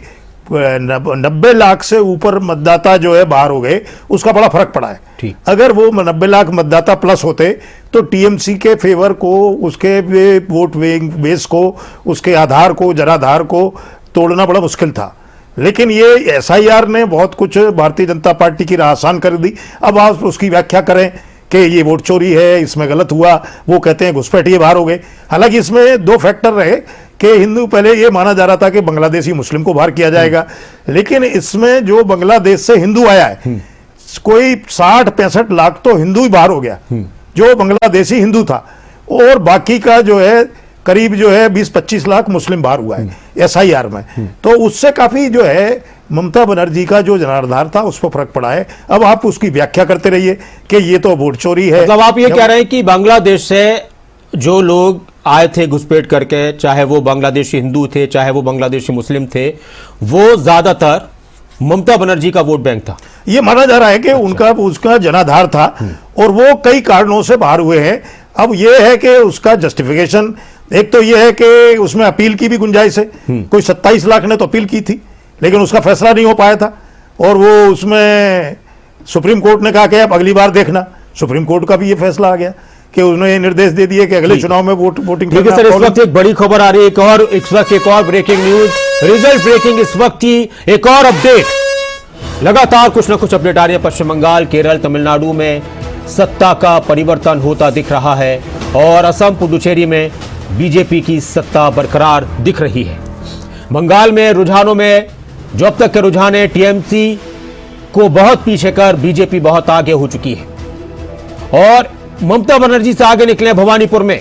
90 लाख से ऊपर मतदाता जो है बाहर हो गए, उसका बड़ा फर्क पड़ा है। ठीक। अगर वो 90 लाख मतदाता प्लस होते तो TMC के फेवर को, उसके वोट बेस को, उसके आधार को, जनाधार को तोड़ना बड़ा मुश्किल था। लेकिन ये SIR ने बहुत कुछ भारतीय जनता पार्टी की राह आसान कर दी। अब आप उसकी व्याख्या करें कि ये वोट चोरी है, इसमें गलत हुआ, वो कहते हैं घुसपैठिए बाहर हो गए। हालांकि इसमें दो फैक्टर रहे कि हिंदू, पहले ये माना जा रहा था कि बांग्लादेशी मुस्लिम को बाहर किया जाएगा, लेकिन इसमें जो बांग्लादेश से हिंदू आया है, कोई 60-65 लाख तो हिंदू ही बाहर हो गया, जो बांग्लादेशी हिंदू था, और बाकी का जो है करीब जो है 20-25 लाख मुस्लिम बाहर हुआ है SIR में। तो उससे काफी जो है ममता बनर्जी का जो जनाधार था उस पर फर्क पड़ा है। अब आप उसकी व्याख्या करते रहिए कि ये तो वोट चोरी है। मतलब आप ये कह रहे हैं कि बांग्लादेश से जो लोग आए थे घुसपैठ करके, चाहे वो बांग्लादेशी हिंदू थे, चाहे वो बांग्लादेशी मुस्लिम थे, वो ज्यादातर ममता बनर्जी का वोट बैंक था। ये माना जा रहा है कि उसका जनाधार था और वो कई कारणों से बाहर हुए हैं। अब ये है कि उसका जस्टिफिकेशन, एक तो ये है कि उसमें अपील की भी गुंजाइश है। कोई 27 लाख ने तो अपील की थी, लेकिन उसका फैसला नहीं हो पाया था, और वो उसमें सुप्रीम कोर्ट ने कहा कि आप अगली बार देखना। सुप्रीम कोर्ट का भी ये फैसला आ गया कि उन्होंने ये निर्देश दे दिए कि अगले चुनाव में वोटिंग। ठीक है सर, इस वक्त एक बड़ी खबर आ रही है, एक और ब्रेकिंग न्यूज, रिजल्ट ब्रेकिंग इस वक्त की एक और अपडेट। लगातार कुछ ना कुछ अपडेट आ रही है। पश्चिम बंगाल, केरल, तमिलनाडु में सत्ता का परिवर्तन होता दिख रहा है, और असम, पुडुचेरी में बीजेपी की सत्ता बरकरार दिख रही है। बंगाल में रुझानों में जो अब तक के रुझान है, TMC को बहुत पीछे कर बीजेपी बहुत आगे हो चुकी है, और ममता बनर्जी से आगे निकले भवानीपुर में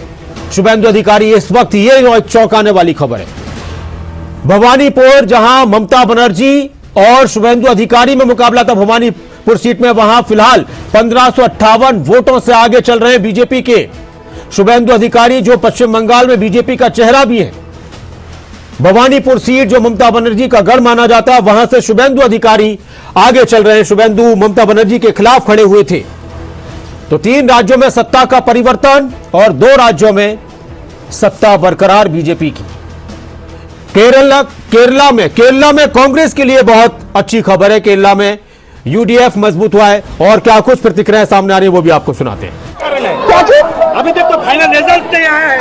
शुभेंदु अधिकारी। इस वक्त ये एक चौंकाने वाली खबर है। भवानीपुर, जहां ममता बनर्जी और शुभेंदु अधिकारी में मुकाबला था भवानीपुर सीट में, वहां फिलहाल 1558 वोटों से आगे चल रहे हैं बीजेपी के शुभेंदु अधिकारी, जो पश्चिम बंगाल में बीजेपी का चेहरा भी है। भवानीपुर सीट जो ममता बनर्जी का गढ़ माना जाता है, वहां से शुभेंदु अधिकारी आगे चल रहे हैं। शुभेंदु ममता बनर्जी के खिलाफ खड़े हुए थे। तो 3 राज्यों में सत्ता का परिवर्तन और 2 राज्यों में सत्ता बरकरार बीजेपी की। केरला में कांग्रेस के लिए बहुत अच्छी खबर है। केरला में UDF मजबूत हुआ है, और क्या कुछ प्रतिक्रियाएं सामने आ रही है वो भी आपको सुनाते हैं। अभी तक तो फाइनल रिजल्ट नहीं आया है।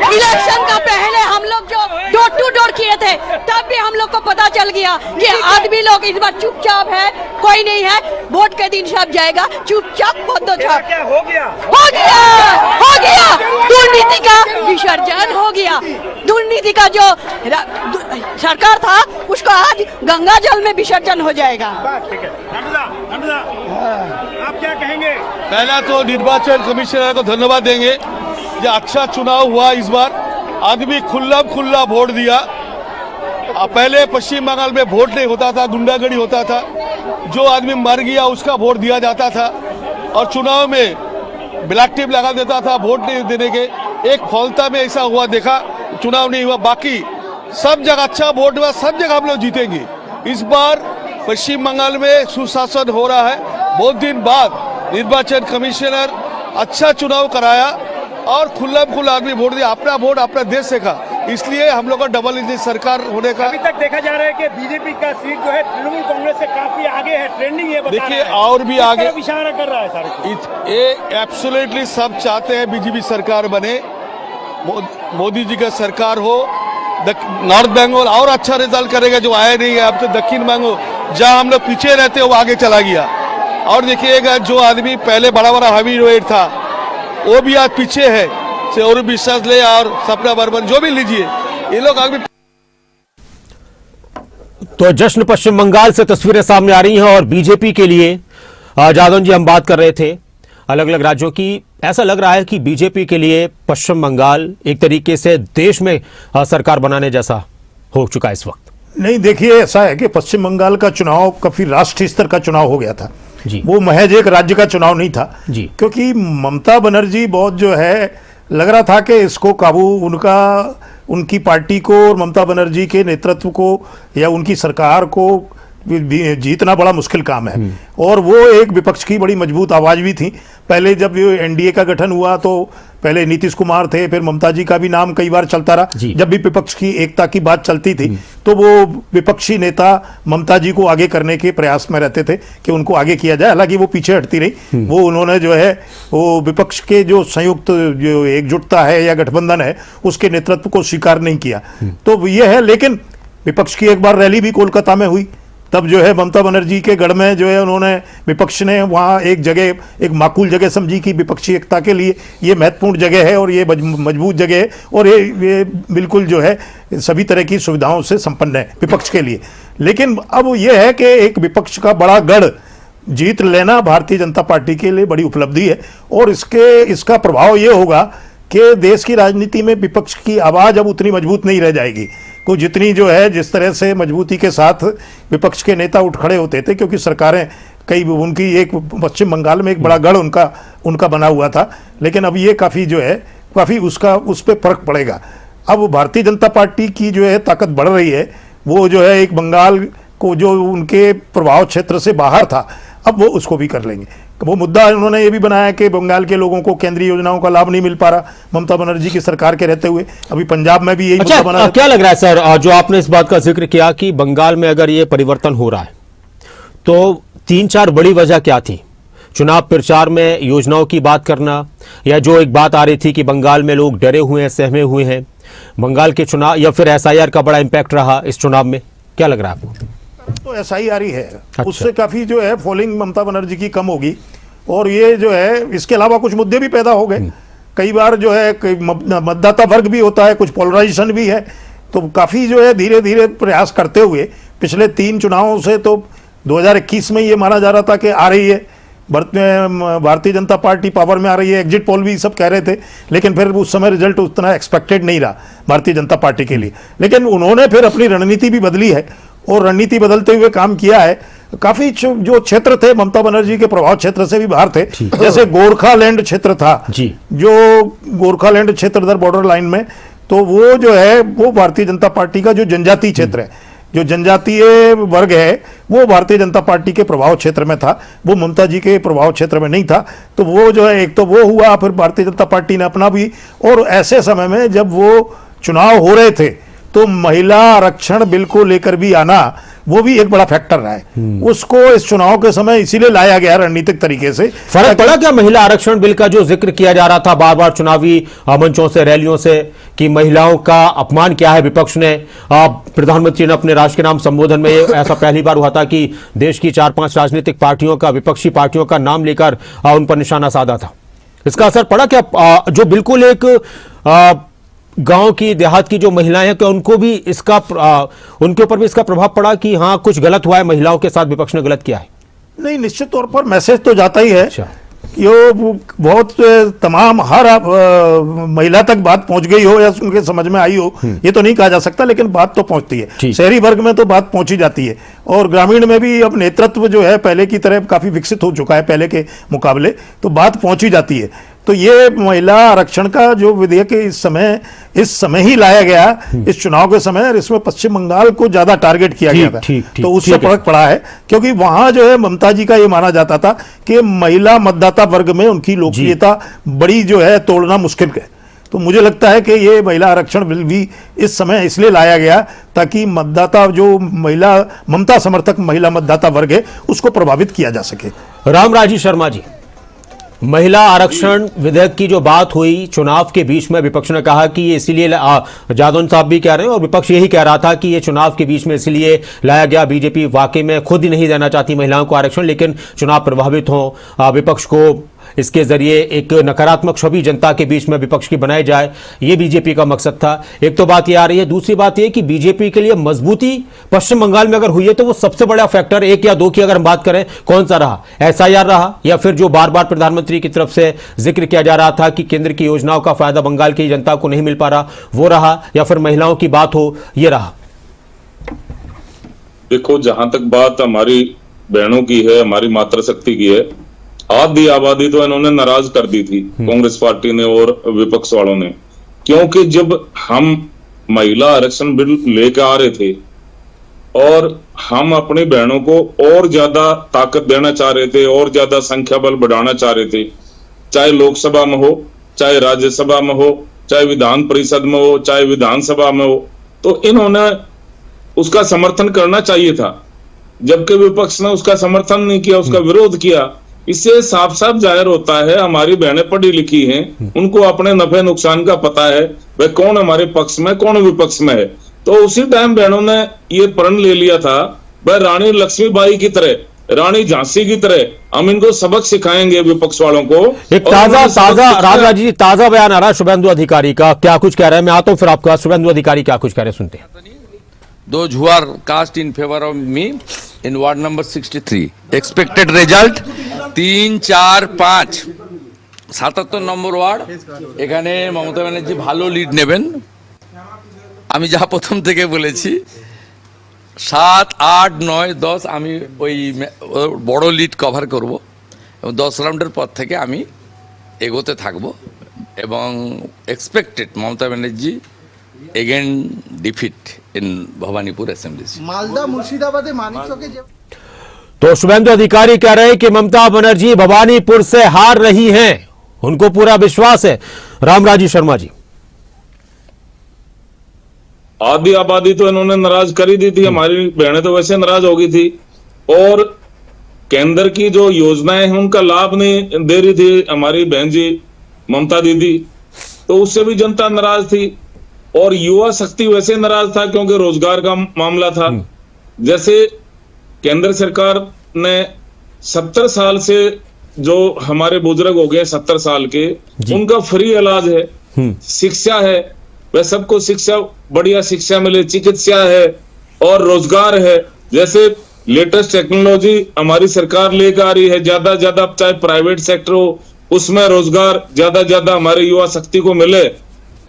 इलेक्शन का पहले हम लोग जो डोर टू डोर किए थे, तब भी हम लोग को पता चल गया कि आदमी लोग इस बार चुपचाप है, कोई नहीं है। वोट के दिन सब जाएगा चुपचाप, क्या हो गया? हो गया दुर्नीति का विसर्जन हो गया। दुर्नीति का जो सरकार था, उसको आज गंगा जल में विसर्जन हो जाएगा। ठीक है, आप क्या कहेंगे? पहला तो निर्वाचन कमिश्नर को धन्यवाद देंगे, जो अच्छा चुनाव हुआ इस बार। आदमी खुला वोट दिया। पहले पश्चिम बंगाल में वोट नहीं होता था, गुंडागर्दी होता था, जो आदमी मर गया उसका वोट दिया जाता था, और चुनाव में ब्लैक टिप लगा देता था वोट नहीं देने के। एक फौलता में ऐसा हुआ देखा, चुनाव नहीं हुआ, बाकी सब जगह अच्छा वोट हुआ, सब जगह हम लोग जीतेंगे। इस बार पश्चिम बंगाल में सुशासन हो रहा है। बहुत दिन बाद निर्वाचन कमिश्नर अच्छा चुनाव कराया और खुला आदमी वोट दिया। अपना वोट अपना देश से का, इसलिए हम लोग का डबल इंजन सरकार होने का। अभी तक देखा जा रहा है कि बीजेपी का सीट जो है तृणमूल कांग्रेस से काफी आगे है, ट्रेंडिंग है। देखिए और भी आगे इशारा कर रहा है सारे। ये एब्सोल्युटली सब चाहते हैं बीजेपी सरकार बने, मोदी जी का सरकार हो। नॉर्थ बंगाल और अच्छा रिजल्ट करेगा, जो आया नहीं है अब तो दक्षिण बंगाल जहां हम लोग पीछे रहते वो आगे चला गया। और देखिएगा जो आदमी पहले बड़ा बड़ा हैवी वेट था वो भी आज पीछे है, से और विश्वास ले और सपना बर्मन जो भी लीजिए, ये लोग आगे। तो जश्न पश्चिम बंगाल से तस्वीरें सामने आ रही हैं और बीजेपी के लिए जादव जी हम बात कर रहे थे अलग अलग राज्यों की। ऐसा लग रहा है कि बीजेपी के लिए पश्चिम बंगाल एक तरीके से देश में सरकार बनाने जैसा हो चुका है इस वक्त। नहीं, देखिए ऐसा है कि पश्चिम बंगाल का चुनाव काफी राष्ट्रीय स्तर का चुनाव हो गया था जी। वो महज एक राज्य का चुनाव नहीं था जी। क्योंकि ममता बनर्जी बहुत जो है लग रहा था कि इसको काबू उनकी पार्टी को और ममता बनर्जी के नेतृत्व को या उनकी सरकार को जीतना बड़ा मुश्किल काम है। और वो एक विपक्ष की बड़ी मजबूत आवाज भी थी। पहले जब एनडीए का गठन हुआ तो पहले नीतीश कुमार थे, फिर ममता जी का भी नाम कई बार चलता रहा। जब भी विपक्ष की एकता की बात चलती थी तो वो विपक्षी नेता ममता जी को आगे करने के प्रयास में रहते थे कि उनको आगे किया जाए। हालांकि वो पीछे हटती रही। वो उन्होंने जो है वो विपक्ष के जो संयुक्त जो एकजुटता है या गठबंधन है उसके नेतृत्व को स्वीकार नहीं किया। तो ये है, लेकिन विपक्ष की एक बार रैली भी कोलकाता में हुई, तब जो है ममता बनर्जी के गढ़ में जो है उन्होंने विपक्ष ने वहाँ एक जगह एक माकूल जगह समझी कि विपक्षी एकता के लिए ये महत्वपूर्ण जगह है और ये मजबूत जगह है और ये बिल्कुल जो है सभी तरह की सुविधाओं से संपन्न है विपक्ष के लिए। लेकिन अब ये है कि एक विपक्ष का बड़ा गढ़ जीत लेना भारतीय जनता पार्टी के लिए बड़ी उपलब्धि है और इसका प्रभाव ये होगा कि देश की राजनीति में विपक्ष की आवाज़ अब उतनी मजबूत नहीं रह जाएगी को जितनी जो है जिस तरह से मजबूती के साथ विपक्ष के नेता उठ खड़े होते थे, क्योंकि सरकारें कई उनकी एक पश्चिम बंगाल में एक बड़ा गढ़ उनका बना हुआ था। लेकिन अब ये काफ़ी जो है काफ़ी उस पर फर्क पड़ेगा। अब भारतीय जनता पार्टी की जो है ताकत बढ़ रही है, वो जो है एक बंगाल को जो उनके प्रभाव क्षेत्र से बाहर था अब वो उसको भी कर लेंगे। वो मुद्दा उन्होंने ये भी बनाया कि बंगाल के लोगों को केंद्रीय योजनाओं का लाभ नहीं मिल पा रहा ममता बनर्जी की सरकार के रहते हुए। अभी पंजाब में भी यही मुद्दा बना। क्या लग रहा है सर, जो आपने इस बात का जिक्र किया कि बंगाल में अगर ये परिवर्तन हो रहा है तो 3-4 बड़ी वजह क्या थी? चुनाव प्रचार में योजनाओं की बात करना, या जो एक बात आ रही थी कि बंगाल में लोग डरे हुए हैं, सहमे हुए हैं, बंगाल के चुनाव, या फिर SIR का बड़ा इंपैक्ट रहा इस चुनाव में? क्या लग रहा है आपको? तो SIR ही है। अच्छा। उससे काफी जो है फॉलोइंग ममता बनर्जी की कम होगी और ये जो है इसके अलावा कुछ मुद्दे भी पैदा हो गए। कई बार जो है मतदाता वर्ग भी होता है, कुछ पोलराइजेशन भी है। तो काफी जो है धीरे धीरे प्रयास करते हुए पिछले 3 चुनावों से तो 2021 में ये माना जा रहा था कि आ रही है भारतीय जनता पार्टी पावर में आ रही है, एग्जिट पोल भी सब कह रहे थे, लेकिन फिर उस समय रिजल्ट उतना एक्सपेक्टेड नहीं रहा भारतीय जनता पार्टी के लिए। लेकिन उन्होंने फिर अपनी रणनीति भी बदली है और रणनीति बदलते हुए काम किया है। काफी जो क्षेत्र थे ममता बनर्जी के प्रभाव क्षेत्र से भी बाहर थे, जैसे गोरखालैंड क्षेत्र था जी, जो गोरखालैंड क्षेत्र इधर बॉर्डर लाइन में, तो वो जो है वो भारतीय जनता पार्टी का जो जनजातीय क्षेत्र है, जो जनजातीय वर्ग है, वो भारतीय जनता पार्टी के प्रभाव क्षेत्र में था, वो ममता जी के प्रभाव क्षेत्र में नहीं था। तो वो जो है एक तो वो हुआ, फिर भारतीय जनता पार्टी ने अपना भी, और ऐसे समय में जब वो चुनाव हो रहे थे तो महिला आरक्षण बिल को लेकर भी आना वो भी एक बड़ा फैक्टर रहा है। उसको इस चुनाव के समय इसीलिए लाया गया रणनीतिक तरीके से। फर्क पड़ा क्या महिला आरक्षण बिल का जो जिक्र किया जा रहा था बार बार चुनावी मंचों से, रैलियों से, कि महिलाओं का अपमान क्या है विपक्ष ने? प्रधानमंत्री ने अपने राष्ट्र के नाम संबोधन में ऐसा पहली बार हुआ था कि देश की 4-5 राजनीतिक पार्टियों का, विपक्षी पार्टियों का नाम लेकर उन पर निशाना साधा था। इसका असर पड़ा क्या? जो बिल्कुल एक गांव की, देहात की जो महिलाएं हैं, क्या उनको भी इसका उनके ऊपर भी इसका प्रभाव पड़ा कि हाँ कुछ गलत हुआ है, महिलाओं के साथ विपक्ष ने गलत किया है? नहीं, निश्चित तौर पर मैसेज तो जाता ही है। अच्छा। ये बहुत तमाम हर महिला तक बात पहुंच गई हो या उनके समझ में आई हो ये तो नहीं कहा जा सकता, लेकिन बात तो पहुंचती है। शहरी वर्ग में तो बात पहुंची जाती है और ग्रामीण में भी अब नेतृत्व जो है पहले की तरह काफी विकसित हो चुका है पहले के मुकाबले, तो बात पहुंची जाती है। तो ये महिला आरक्षण का जो विधेयक इस समय ही लाया गया इस चुनाव के समय, और इसमें पश्चिम बंगाल को ज्यादा टारगेट किया गया था। तो उससे फर्क पड़ा है, क्योंकि वहां जो है ममता जी का ये माना जाता था कि महिला मतदाता वर्ग में उनकी लोकप्रियता बड़ी जो है तोड़ना मुश्किल है। तो मुझे लगता है कि ये महिला आरक्षण बिल भी इस समय इसलिए लाया गया ताकि मतदाता जो महिला ममता समर्थक महिला मतदाता वर्ग है उसको प्रभावित किया जा सके। रामराजी शर्मा जी, महिला आरक्षण विधेयक की जो बात हुई चुनाव के बीच में, विपक्ष ने कहा कि ये इसीलिए, जादौन साहब भी कह रहे हैं और विपक्ष यही कह रहा था कि ये चुनाव के बीच में इसलिए लाया गया, बीजेपी वाकई में खुद ही नहीं देना चाहती महिलाओं को आरक्षण, लेकिन चुनाव प्रभावित हो, विपक्ष को इसके जरिए एक नकारात्मक छवि जनता के बीच में विपक्ष की बनाई जाए, ये बीजेपी का मकसद था। एक तो बात ये आ रही है, दूसरी बात ये कि बीजेपी के लिए मजबूती पश्चिम बंगाल में अगर हुई है तो वो सबसे बड़ा फैक्टर, एक या दो की अगर हम बात करें, कौन सा रहा? एसआईआर रहा, या फिर जो बार बार प्रधानमंत्री की तरफ से जिक्र किया जा रहा था कि केंद्र की योजनाओं का फायदा बंगाल की जनता को नहीं मिल पा रहा, वो रहा, या फिर महिलाओं की बात हो, ये रहा? देखो, जहां तक बात हमारी बहनों की है, हमारी मातृशक्ति की है, आधी आबादी तो इन्होंने नाराज कर दी थी कांग्रेस पार्टी ने और विपक्ष वालों ने, क्योंकि जब हम महिला आरक्षण बिल लेकर आ रहे थे और हम अपनी बहनों को और ज्यादा ताकत देना चाह रहे थे, और ज्यादा संख्या बल बढ़ाना चाह रहे थे, चाहे लोकसभा में हो, चाहे राज्यसभा में हो, चाहे विधान परिषद में हो, चाहे विधानसभा में हो, तो इन्होंने उसका समर्थन करना चाहिए था, जबकि विपक्ष ने उसका समर्थन नहीं किया, उसका विरोध किया। इससे साफ साफ जाहिर होता है हमारी बहनें पढ़ी लिखी हैं, उनको अपने नफे नुकसान का पता है, वह कौन हमारे पक्ष में कौन विपक्ष में है। तो उसी टाइम बहनों ने ये प्रण ले लिया था, वह रानी लक्ष्मीबाई की तरह, रानी झांसी की तरह हम इनको सबक सिखाएंगे विपक्ष वालों को। एक ताजा रामराजी जी, ताजा बयान आ रहा है शुभेंदु अधिकारी का, क्या कुछ कह रहे हैं? मैं आता हूं फिर आपका, शुभेंदु अधिकारी क्या कुछ कह रहे हैं, सुनते हैं। Those who are cast in favor of me in ward number 63, expected result 3, 4, 5, 77 number word, এখানে মমতা ব্যানার্জি ভালো লিড নেবেন। আমি যা প্রথম থেকে বলেছি 7, 8, 9, 10 আমি ওই বড় লিড কভার করব এবং 10 রাউন্ডের পর থেকে আমি এগোতে থাকব এবং expected Mamata Banerjee again defeat in Bhawanipur assembly. Malda Murshidabad मानिकचौके तो शुभेंदु अधिकारी कह रहे हैं कि ममता बनर्जी भवानीपुर से हार रही हैं, उनको पूरा विश्वास है। रामराजी शर्मा जी, आधी आबादी तो इन्होंने नाराज कर ही दी थी, हमारी बहनें तो वैसे नाराज हो गई थी, और केंद्र की जो योजनाएं हैं उनका लाभ नहीं दे रही थी हमारी बहन जी ममता दीदी, तो उससे भी जनता नाराज थी। और युवा शक्ति वैसे नाराज था क्योंकि रोजगार का मामला था। जैसे केंद्र सरकार ने 70 साल से जो हमारे बुजुर्ग हो गए 70 साल के, उनका फ्री इलाज है, शिक्षा है, वह सबको शिक्षा, बढ़िया शिक्षा मिले, चिकित्सा है और रोजगार है। जैसे लेटेस्ट टेक्नोलॉजी हमारी सरकार लेकर आ रही है, ज्यादा ज्यादा चाहे प्राइवेट सेक्टर हो उसमें रोजगार ज्यादा हमारे युवा शक्ति को मिले,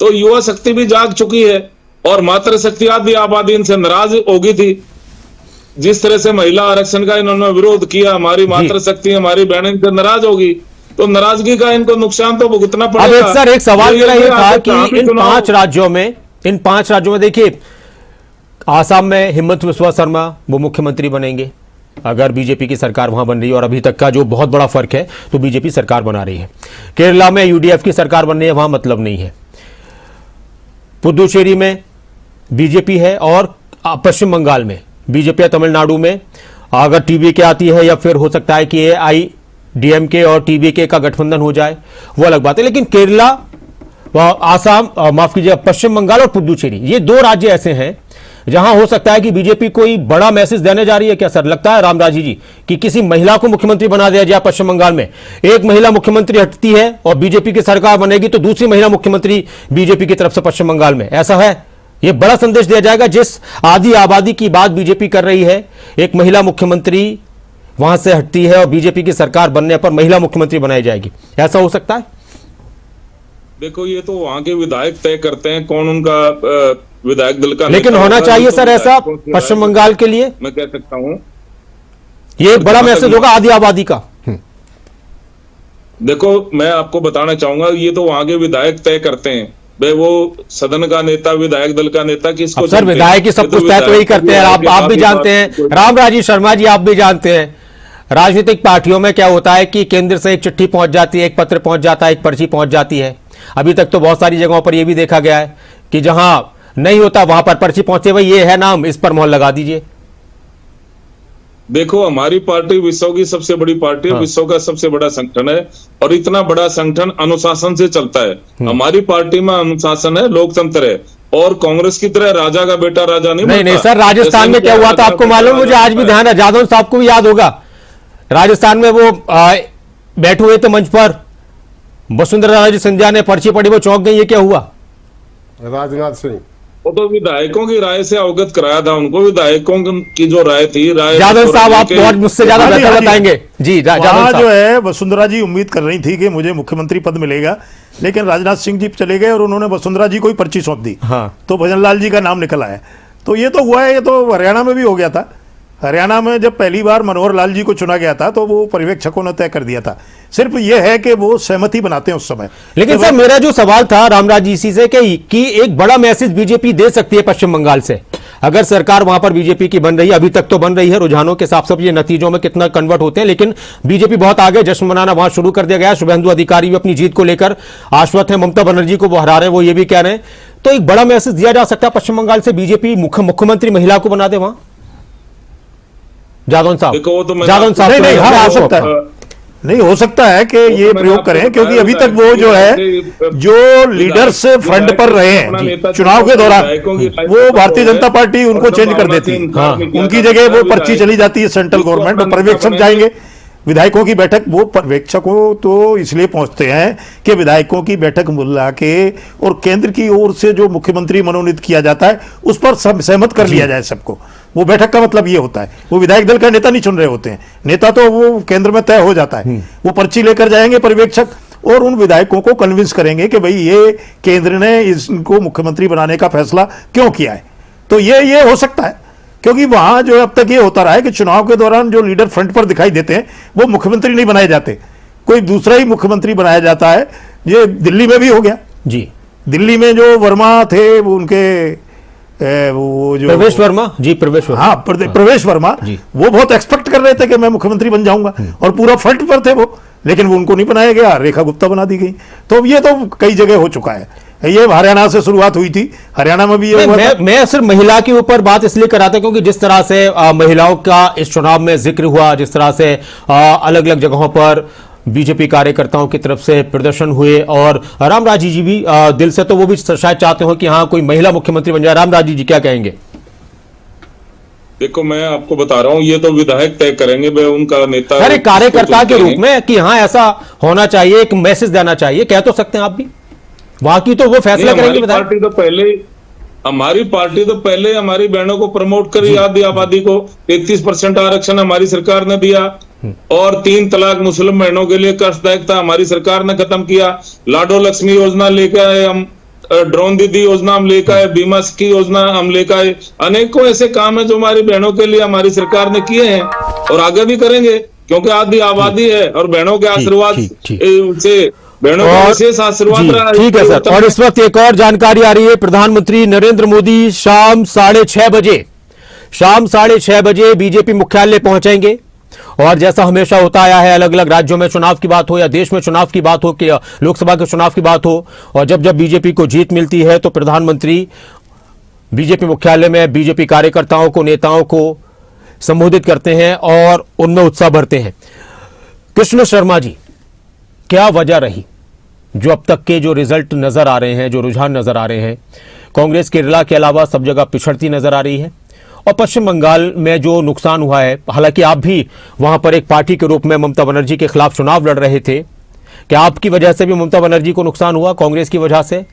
तो युवा शक्ति भी जाग चुकी है। और मातृशक्ति आदि आबादी इनसे नाराज हो गई थी। जिस तरह से महिला आरक्षण का इन्होंने विरोध किया, हमारी मातृशक्ति हमारी बहनें इनसे नाराज होगी, तो नाराजगी का इनको नुकसान तो भुगतना पड़ेगा। अब सर एक सवाल मेरा ये था कि इन 5 राज्यों में देखिए, आसाम में हिमंत बिस्वा शर्मा वो मुख्यमंत्री बनेंगे अगर बीजेपी की सरकार वहां बन रही है, और अभी तक का जो बहुत बड़ा फर्क है तो बीजेपी सरकार बना रही है। केरला में यूडीएफ की सरकार बन रही है, वहां मतलब नहीं है। पुदुचेरी में बीजेपी है, और पश्चिम बंगाल में बीजेपी है। तमिलनाडु में अगर टीवीके आती है, या फिर हो सकता है कि एआईडीएमके और टीवीके का गठबंधन हो जाए, वो अलग बात है। लेकिन केरला, आसाम, माफ कीजिए, पश्चिम बंगाल और पुदुचेरी, ये 2 राज्य ऐसे हैं जहां हो सकता है कि बीजेपी कोई बड़ा मैसेज देने जा रही है। क्या सर लगता है रामराजी जी कि किसी महिला को मुख्यमंत्री बना दिया जाए? पश्चिम बंगाल में एक महिला मुख्यमंत्री हटती है और बीजेपी की सरकार बनेगी, तो दूसरी महिला मुख्यमंत्री बीजेपी की तरफ से पश्चिम बंगाल में, ऐसा है? यह बड़ा संदेश दिया जाएगा, जिस आधी आबादी की बात बीजेपी कर रही है, एक महिला मुख्यमंत्री वहां से हटती है और बीजेपी की सरकार बनने पर महिला मुख्यमंत्री बनाई जाएगी, ऐसा हो सकता है? देखो, ये तो वहां के विधायक तय करते हैं कौन उनका विधायक दल का, लेकिन होना चाहिए सर ऐसा पश्चिम बंगाल के लिए। मैं कह सकता हूं ये बड़ा मैसेज होगा आधी आबादी का। देखो, मैं आपको बताना चाहूंगा, ये तो वहां के विधायक तय करते हैं भाई, वो सदन का नेता, विधायक दल का नेता किसको। सर विधायक ही सब कुछ तय तो वही करते हैं, आप भी जानते हैं, रामराजी शर्मा जी आप भी जानते हैं, राजनीतिक पार्टियों में क्या होता है कि केंद्र से एक चिट्ठी पहुंच जाती है, एक पत्र पहुंच जाता है, एक पर्ची पहुंच जाती है। अभी तक तो बहुत सारी जगहों पर यह भी देखा गया है कि जहां नहीं होता वहां पर पर्ची पहुंचे, भाई ये है नाम, इस पर मोहर लगा दीजिए। देखो, हमारी पार्टी विश्व की सबसे बड़ी पार्टी है, विश्व का सबसे बड़ा संगठन है, और इतना बड़ा संगठन अनुशासन से चलता है। हमारी पार्टी में अनुशासन है, लोकतंत्र है, और कांग्रेस की तरह राजा का बेटा राजा नहीं सर, राजस्थान में क्या हुआ था आपको मालूम, मुझे आज भी ध्यान है, जादव साहब को भी याद होगा, राजस्थान में वो बैठे हुए थे मंच पर, वसुंधरा राजे सिंधिया ने पर्ची पड़ी, वो चौंक गई, ये क्या हुआ? राजनाथ सिंह, वो तो विधायकों की राय से अवगत कराया था उनको, विधायकों की जो राय थी, राय जादव साहब आप बहुत मुझसे ज्यादा बेहतर बताएंगे जी। जादव साहब जो है, वसुंधरा जी उम्मीद कर रही थी कि मुझे मुख्यमंत्री पद मिलेगा, लेकिन राजनाथ सिंह जी चले गए और उन्होंने वसुंधरा जी को ही पर्ची सौंप दी। तो भजनलाल जी का नाम निकल आया। तो ये तो हुआ है, ये तो हरियाणा में भी हो गया था। हरियाणा में जब पहली बार मनोहर लाल जी को चुना गया था तो वो पर्यवेक्षकों ने तय कर दिया था। सिर्फ ये है कि वो सहमति बनाते हैं उस समय। लेकिन सर मेरा जो सवाल था रामराज जी से कि एक बड़ा मैसेज बीजेपी दे सकती है पश्चिम बंगाल से, अगर सरकार वहां पर बीजेपी की बन रही है, अभी तक तो बन रही है, रुझानों के हिसाब से ये नतीजों में कितना कन्वर्ट होते हैं, लेकिन बीजेपी बहुत आगे, जश्न मनाना वहां शुरू कर दिया गया। शुभेंदु अधिकारी भी अपनी जीत को लेकर आश्वस्त है, ममता बनर्जी को वो हरा रहे हैं, वो ये भी कह रहे हैं। तो एक बड़ा मैसेज दिया जा सकता है पश्चिम बंगाल से, बीजेपी मुख्यमंत्री महिला को बना दे वहां। जादौन साहब, जादौन साहब नहीं, हाँ हो सकता है, नहीं हो सकता है कि ये प्रयोग करें, क्योंकि अभी तक वो जो है, जो लीडर्स फ्रंट पर रहे हैं चुनाव के दौरान, वो भारतीय जनता पार्टी उनको चेंज कर देती है, उनकी जगह वो पर्ची चली जाती है सेंट्रल गवर्नमेंट, और पर्यवेक्षक जाएंगे। विधायकों की बैठक, वो पर्यवेक्षकों तो इसलिए पहुंचते हैं कि विधायकों की बैठक बुला के और केंद्र की ओर से जो मुख्यमंत्री मनोनीत किया जाता है उस पर सहमत कर लिया जाए सबको। वो बैठक का मतलब ये होता है, वो विधायक दल का नेता नहीं चुन रहे होते हैं, नेता तो वो केंद्र में तय हो जाता है। वो पर्ची लेकर जाएंगे पर्यवेक्षक और उन विधायकों को कन्विंस करेंगे कि भाई ये केंद्र ने इनको मुख्यमंत्री बनाने का फैसला क्यों किया है। तो ये हो सकता है, क्योंकि वहां जो अब तक ये होता रहा है कि चुनाव के दौरान जो लीडर फ्रंट पर दिखाई देते हैं वो मुख्यमंत्री नहीं बनाए जाते, कोई दूसरा ही मुख्यमंत्री बनाया जाता है। ये दिल्ली में भी हो गया जी। दिल्ली में जो वर्मा थे वो उनके वो जो प्रवेश वर्मा जी, प्रवेश वर्मा, हाँ प्रवेश वर्मा, वो बहुत एक्सपेक्ट कर रहे थे कि मैं मुख्यमंत्री बन जाऊंगा और पूरा फ्रंट पर थे वो, लेकिन वो उनको नहीं बनाया गया, रेखा गुप्ता बना दी गई। तो ये तो कई जगह हो चुका है। ये हरियाणा से शुरुआत हुई थी, हरियाणा में भी ये हुआ था। मैं सिर्फ महिला के ऊपर बात इसलिए कराता क्योंकि जिस तरह से महिलाओं का इस चुनाव में जिक्र हुआ, जिस तरह से अलग अलग जगहों पर बीजेपी कार्यकर्ताओं की तरफ से प्रदर्शन हुए, और रामराजी जी भी दिल से तो वो भी शायद चाहते हो कि हाँ कोई महिला मुख्यमंत्री बन जाए। रामराजी जी क्या कहेंगे? देखो, मैं आपको बता रहा हूँ, ये तो विधायक तय करेंगे, मैं उनका नेता, अरे कार्यकर्ता के रूप में कि हाँ ऐसा होना चाहिए, एक मैसेज देना चाहिए, कह तो सकते हैं आप भी, वहां की तो वो फैसला करेंगे। हमारी पार्टी तो पहले हमारी बहनों को प्रमोट करी, आधी आबादी को 33% आरक्षण हमारी सरकार ने दिया, और 3 तलाक मुस्लिम बहनों के लिए कष्टदायक था, हमारी सरकार ने खत्म किया। लाडो लक्ष्मी योजना लेकर आए हम, ड्रोन दीदी योजना हम लेकर आए, बीमा की योजना हम लेकर आए। अनेकों ऐसे काम है जो हमारी बहनों के लिए हमारी सरकार ने किए हैं और आगे भी करेंगे, क्योंकि आधी आबादी है और बहनों के आशीर्वाद से बहनों का विशेष आशीर्वाद रहा है। ठीक है सर। और इस वक्त एक और जानकारी आ रही है, प्रधानमंत्री नरेंद्र मोदी शाम 6:30 बजे बीजेपी मुख्यालय पहुंचेंगे, और जैसा हमेशा होता आया है, अलग अलग राज्यों में चुनाव की बात हो या देश में चुनाव की बात हो कि लोकसभा के चुनाव की बात हो, और जब जब बीजेपी को जीत मिलती है तो प्रधानमंत्री बीजेपी मुख्यालय में बीजेपी कार्यकर्ताओं को, नेताओं को संबोधित करते हैं और उनमें उत्साह भरते हैं। कृष्ण शर्मा जी, क्या वजह रही जो अब तक के जो रिजल्ट नजर आ रहे हैं, जो रुझान नजर आ रहे हैं, कांग्रेस केरला के अलावा सब जगह पिछड़ती नजर आ रही है, और पश्चिम बंगाल में जो नुकसान हुआ है, हालांकि आप भी वहां पर एक पार्टी के रूप में ममता बनर्जी के खिलाफ चुनाव लड़ रहे थे, क्या आपकी वजह से भी ममता बनर्जी को नुकसान हुआ, कांग्रेस की वजह से,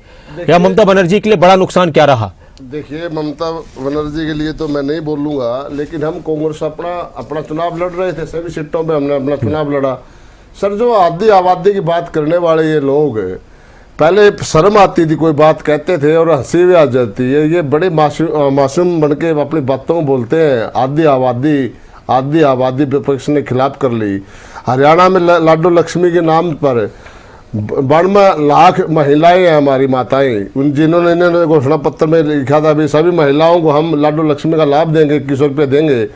या ममता बनर्जी के लिए बड़ा नुकसान क्या रहा? देखिए, ममता बनर्जी के लिए तो मैं नहीं बोलूँगा, लेकिन हम कांग्रेस अपना चुनाव लड़ रहे थे, सभी सीटों पर हमने अपना चुनाव लड़ा। सर, जो आधी आबादी की बात करने वाले ये लोग, पहले शर्म आती थी, कोई बात कहते थे और हंसी भी आ जाती है, ये बड़े मासूम बन के अपनी बातों को बोलते हैं। आधी आबादी विपक्ष ने खिलाफ कर ली। हरियाणा में लाडो लक्ष्मी के नाम पर 92 लाख महिलाएं हैं हमारी माताएं, उन जिन्होंने इन्होंने घोषणा पत्र में लिखा था भी सभी महिलाओं को हम लाडो लक्ष्मी का लाभ देंगे, 21 रुपये देंगे,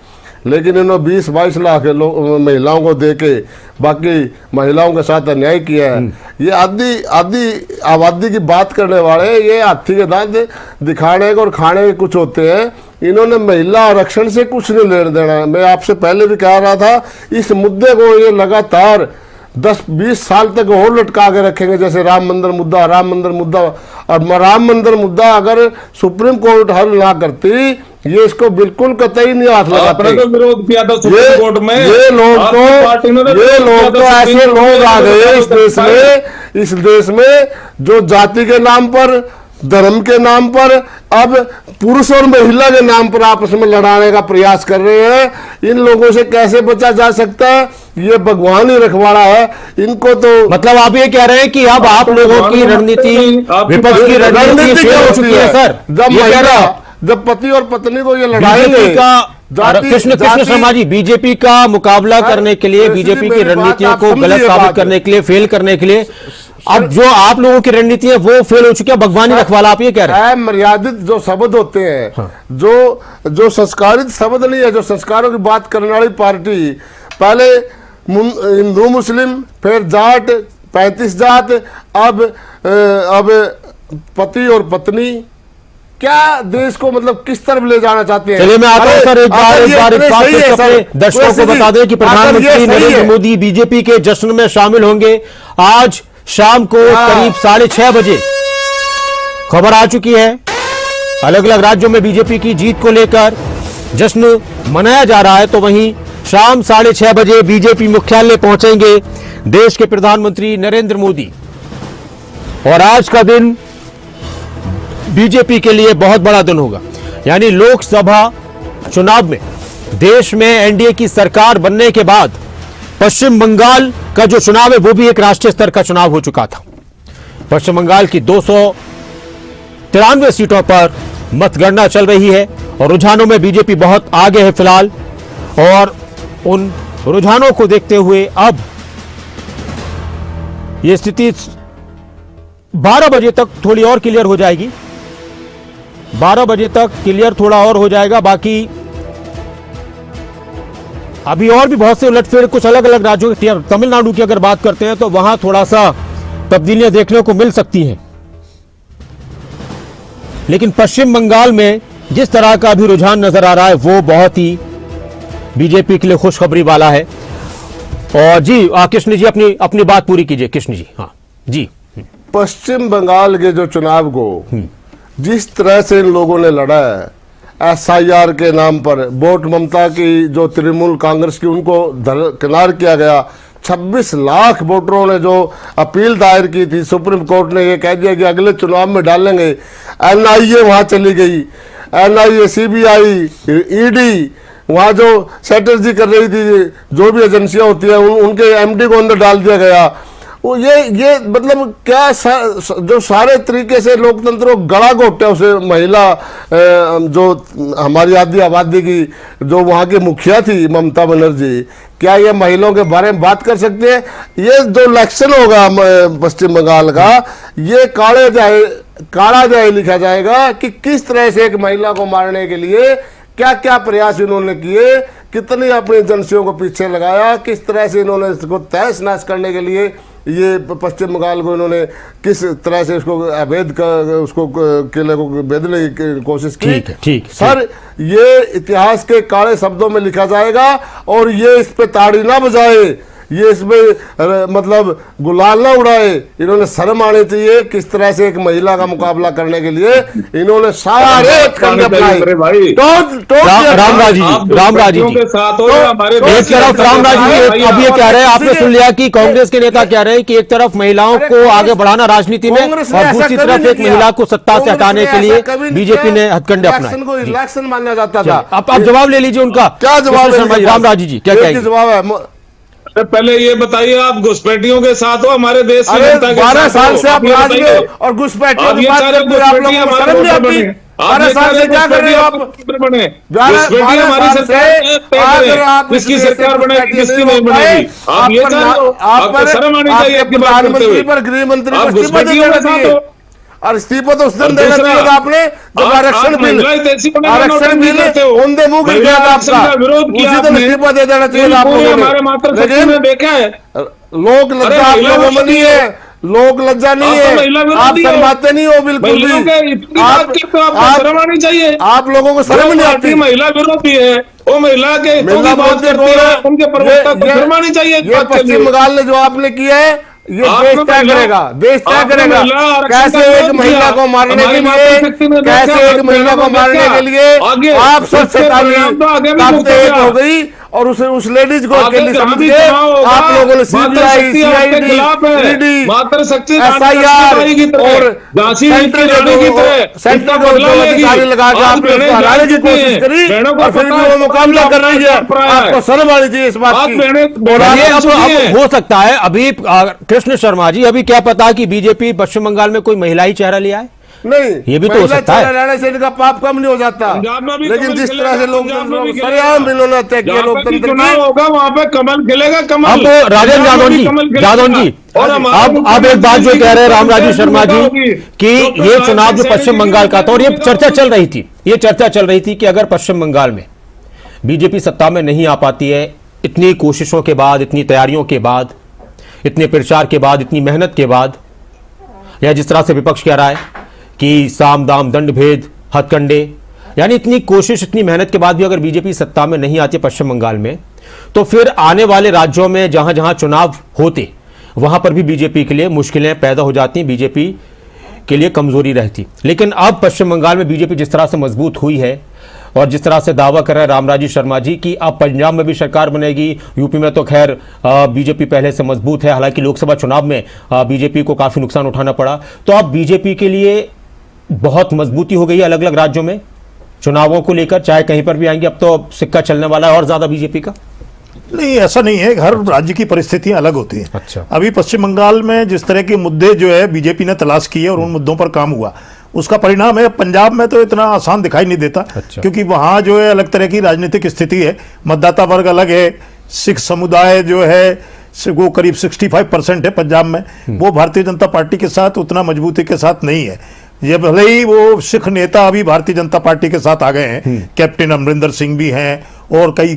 लेकिन इन्होंने 20-22 लाख महिलाओं को दे के बाकी महिलाओं के साथ अन्याय किया है। ये आदि आबादी की बात करने वाले ये हाथी के दांत दिखाने के और खाने के कुछ होते हैं। इन्होंने महिला आरक्षण से कुछ नहीं लेना देना। मैं आपसे पहले भी कह रहा था, इस मुद्दे को ये लगातार 10-20 साल तक और लटका के रखेंगे, जैसे राम मंदिर मुद्दा। और राम मंदिर मुद्दा अगर सुप्रीम कोर्ट हल ना करती, ये इसको बिल्कुल कतई नहीं हाथ लगाते। आपने तो विरोध किया था सुप्रीम कोर्ट में। ये लोग तो ऐसे लोग आ गए इस देश में जो जाति के नाम पर, धर्म के नाम पर, अब पुरुष और महिला के नाम पर आपस में लड़ाने का प्रयास कर रहे हैं। इन लोगों से कैसे बचा जा सकता है? ये भगवान ही रखवाड़ा है। इनको तो मतलब आप ये कह रहे हैं कि अब आप लोगों की रणनीति, विपक्ष की रणनीति फेल हो चुकी है सर। जब पति और पत्नी को ये लड़ाएंगे कृष्ण शर्मा जी, बीजेपी का मुकाबला करने के लिए, बीजेपी की रणनीतियों को गलत साबित करने के लिए, फेल करने के लिए, अब जो आप लोगों की रणनीति है वो फेल हो चुकी है। भगवान ही रखवाला, आप ये कह रहे हैं। मर्यादित जो शब्द होते हैं, हाँ। जो संस्कारित शब्द नहीं है, जो संस्कारों की बात करने वाली पार्टी, पहले हिंदू मुस्लिम, फिर जाट, 35 जात, अब पति और पत्नी, क्या देश को मतलब किस तरफ ले जाना चाहते हैं? चलिए मैं आता हूं सर, एक बार दर्शकों को बता दें कि प्रधानमंत्री नरेंद्र मोदी बीजेपी के जश्न में शामिल होंगे। आज शाम को करीब 6:30 बजे खबर आ चुकी है, अलग अलग राज्यों में बीजेपी की जीत को लेकर जश्न मनाया जा रहा है। तो वहीं शाम 6:30 बजे बीजेपी मुख्यालय पहुंचेंगे देश के प्रधानमंत्री नरेंद्र मोदी। और आज का दिन बीजेपी के लिए बहुत बड़ा दिन होगा, यानी लोकसभा चुनाव में देश में एनडीए की सरकार बनने के बाद पश्चिम बंगाल का जो चुनाव है वो भी एक राष्ट्रीय स्तर का चुनाव हो चुका था। पश्चिम बंगाल की 293 सीटों पर मतगणना चल रही है और रुझानों में बीजेपी बहुत आगे है फिलहाल। और उन रुझानों को देखते हुए अब यह स्थिति 12 बजे तक थोड़ी और क्लियर हो जाएगी। 12 बजे तक क्लियर थोड़ा और हो जाएगा। बाकी अभी और भी बहुत से उलटफेर कुछ अलग अलग राज्यों की, तमिलनाडु की अगर बात करते हैं तो वहां थोड़ा सा तब्दीलियां देखने को मिल सकती हैं। लेकिन पश्चिम बंगाल में जिस तरह का अभी रुझान नजर आ रहा है वो बहुत ही बीजेपी के लिए खुशखबरी वाला है। और जी कृष्ण जी अपनी बात पूरी कीजिए। कृष्ण जी। हाँ जी। पश्चिम बंगाल के जो चुनाव को जिस तरह से इन लोगों ने लड़ा है, SIR के नाम पर वोट ममता की जो तृणमूल कांग्रेस की, उनको दरकिनार किया गया। 26 लाख वोटरों ने जो अपील दायर की थी, सुप्रीम कोर्ट ने ये कह दिया कि अगले चुनाव में डालेंगे। NIA वहां चली गई, NIA, CBI, ED वहां जो स्ट्रेटजी कर रही थी, जो भी एजेंसियां होती हैं उनके MD को अंदर डाल दिया गया। वो ये मतलब क्या जो सारे तरीके से लोकतंत्र को गला घोटा उसे महिला, जो हमारी आधी आबादी की जो वहाँ की मुखिया थी ममता बनर्जी, क्या ये महिलाओं के बारे में बात कर सकते हैं? ये जो इलेक्शन होगा पश्चिम बंगाल का, ये काला जाए लिखा जाएगा कि किस तरह से एक महिला को मारने के लिए क्या क्या प्रयास इन्होंने किए, कितनी अपनी एजेंसियों को पीछे लगाया, किस तरह से इन्होंने इसको तहस नहस करने के लिए ये पश्चिम बंगाल को इन्होंने किस तरह से उसको अवैध उसको किले को बेदने की कोशिश की। ठीक सर, ये इतिहास के काले शब्दों में लिखा जाएगा और ये इस पे ताड़ी ना बजाए, ये इसमें मतलब गुलाल ना उड़ाए। इन्होंने शर्म आनी चाहिए किस तरह से एक महिला का मुकाबला करने के लिए इन्होंने सारे रामराज जी के साथ एक तरफ रामराज जी अब ये कह रहे हैं, आपने सुन लिया कि कांग्रेस के नेता कह रहे हैं कि एक तरफ महिलाओं को आगे बढ़ाना राजनीति में और दूसरी तरफ एक महिला को सत्ता से हटाने के लिए बीजेपी ने हथकंडे अपनाए। इलेक्शन माना जाता था। आप जवाब ले लीजिए उनका। क्या जवाब है रामराज जी? क्या जवाब है? पहले ये बताइए, आप घुसपैठियों के साथ हो हमारे देश की जनता के 12 साल से आप राज में और घुसपैठियों की बात करते हो, आप लोगों को शर्म नहीं आती? 12 साल से क्या कर रहे हो आप? 12 साल से किसकी सरकार बनेगी, किसकी नहीं बनेगी, आप ये जानो, आपको शर्म आनी चाहिए आपकी बात करते हुए। प्रधानमंत्री पर गृह मंत्री आप को इस्तीफा घुसपैठियों देना के साथ चाहिए। हो। और इस्तीफा तो उस दिन देना चाहिए था आपने जब आरक्षण बिल ओंधे मुंह गिर गया था आपका, विरोध किया उसी दिन इस्तीफा दे देना चाहिए था आप लोगों हमारे ने। मातृशक्ति में देखा है, लोक लज्जा आप लोगों में नहीं है, लोक लज्जा नहीं है, आप शर्माते नहीं हो बिल्कुल भी। आपको शर्म आनी चाहिए। आप लोगों को शर्म नहीं आती। महिला विरोधी है, वो महिला के महिला बात करती है, उनके प्रवक्ता को शर्म आनी चाहिए। ये पश्चिम बंगाल ने जो आपने किया है, ये देश क्या करेगा, देश क्या करेगा? कैसे एक महिला को मारने के लिए, कैसे एक महिला को मारने के लिए आप स्वच्छता ताकतें एक हो गई और उस लेडीज को अकेली समझ के आप लोगों ने सीबीआई, सीआईडी, ईडी, एसआईआर और सेंट्रल गवर्नमेंट अधिकारी लगा के आपने उसको हराने की कोशिश करी और फिर भी वो मुकाबला कर रही है। आपको शर्म आनी चाहिए इस बात की। और ये अब हो सकता है, अभी कृष्ण शर्मा जी, अभी क्या पता कि बीजेपी पश्चिम बंगाल में कोई महिला ही चेहरा लिया है, नहीं ये भी तो हो सकता है। रहने से इनका पाप कम नहीं हो जाता, लेकिन जिस तरह से लोग सरेआम इन्होंने तय किया लोकतंत्र की, होगा वहाँ पे कमल खिलेगा, कमल। अब राजेंद्र जादव जी अब एक बात जो कह रहे हैं रामराजू शर्मा जी कि ये चुनाव जो पश्चिम बंगाल का था, और ये चर्चा चल रही थी कि अगर पश्चिम बंगाल में बीजेपी सत्ता में नहीं आ पाती है, इतनी कोशिशों के बाद, इतनी तैयारियों के बाद, इतने प्रचार के बाद, इतनी मेहनत के बाद, या जिस तरह से विपक्ष कह रहा है कि साम दाम दंड भेद हथकंडे, यानी इतनी कोशिश, इतनी मेहनत के बाद भी अगर बीजेपी सत्ता में नहीं आती पश्चिम बंगाल में, तो फिर आने वाले राज्यों में जहां जहां चुनाव होते वहां पर भी बीजेपी के लिए मुश्किलें पैदा हो जाती, बीजेपी के लिए कमजोरी रहती। लेकिन अब पश्चिम बंगाल में बीजेपी जिस तरह से मजबूत हुई है और जिस तरह से दावा कर रहे हैं रामराजू शर्मा जी कि अब पंजाब में भी सरकार बनेगी, यूपी में तो खैर बीजेपी पहले से मजबूत है, हालांकि लोकसभा चुनाव में बीजेपी को काफी नुकसान उठाना पड़ा, तो अब बीजेपी के लिए बहुत मजबूती हो गई है अलग अलग राज्यों में चुनावों को लेकर, चाहे कहीं पर भी आएंगे, अब तो सिक्का चलने वाला है और ज्यादा बीजेपी का। नहीं, ऐसा नहीं है, हर राज्य की परिस्थितियां अलग होती हैं। अच्छा। अभी पश्चिम बंगाल में जिस तरह के मुद्दे जो है बीजेपी ने तलाश किए और उन मुद्दों पर काम हुआ, उसका परिणाम है। पंजाब में तो इतना आसान दिखाई नहीं देता। अच्छा। क्योंकि वहां जो है अलग तरह की राजनीतिक स्थिति है, मतदाता वर्ग अलग है, सिख समुदाय जो है वो करीब 65% है पंजाब में, वो भारतीय जनता पार्टी के साथ उतना मजबूती के साथ नहीं है। ये भले ही वो सिख नेता अभी भारतीय जनता पार्टी के साथ आ गए हैं, कैप्टन अमरिंदर सिंह भी हैं और कई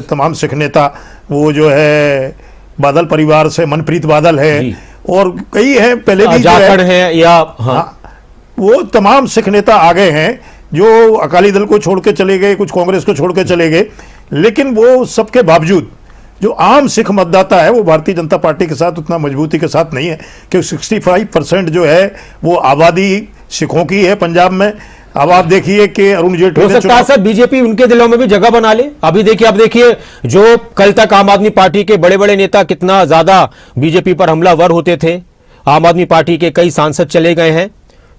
तमाम सिख नेता, वो जो है बादल परिवार से मनप्रीत बादल है और कई हैं पहले भी जाखड़ है या वो तमाम सिख नेता आ गए हैं जो अकाली दल को छोड़ के चले गए, कुछ कांग्रेस को छोड़ के चले गए, लेकिन वो सबके बावजूद जो आम सिख मतदाता है वो भारतीय जनता पार्टी के साथ उतना मजबूती के साथ नहीं है, क्योंकि 65% जो है वो आबादी सिखों की है पंजाब में। अब आप देखिए कि अरुण जेटली हो सकता है सर बीजेपी उनके दिलों में भी जगह बना ले। अभी देखिए, अब देखिए जो कल तक आम आदमी पार्टी के बड़े बड़े नेता कितना ज्यादा बीजेपी पर हमलावर होते थे, आम आदमी पार्टी के कई सांसद चले गए हैं,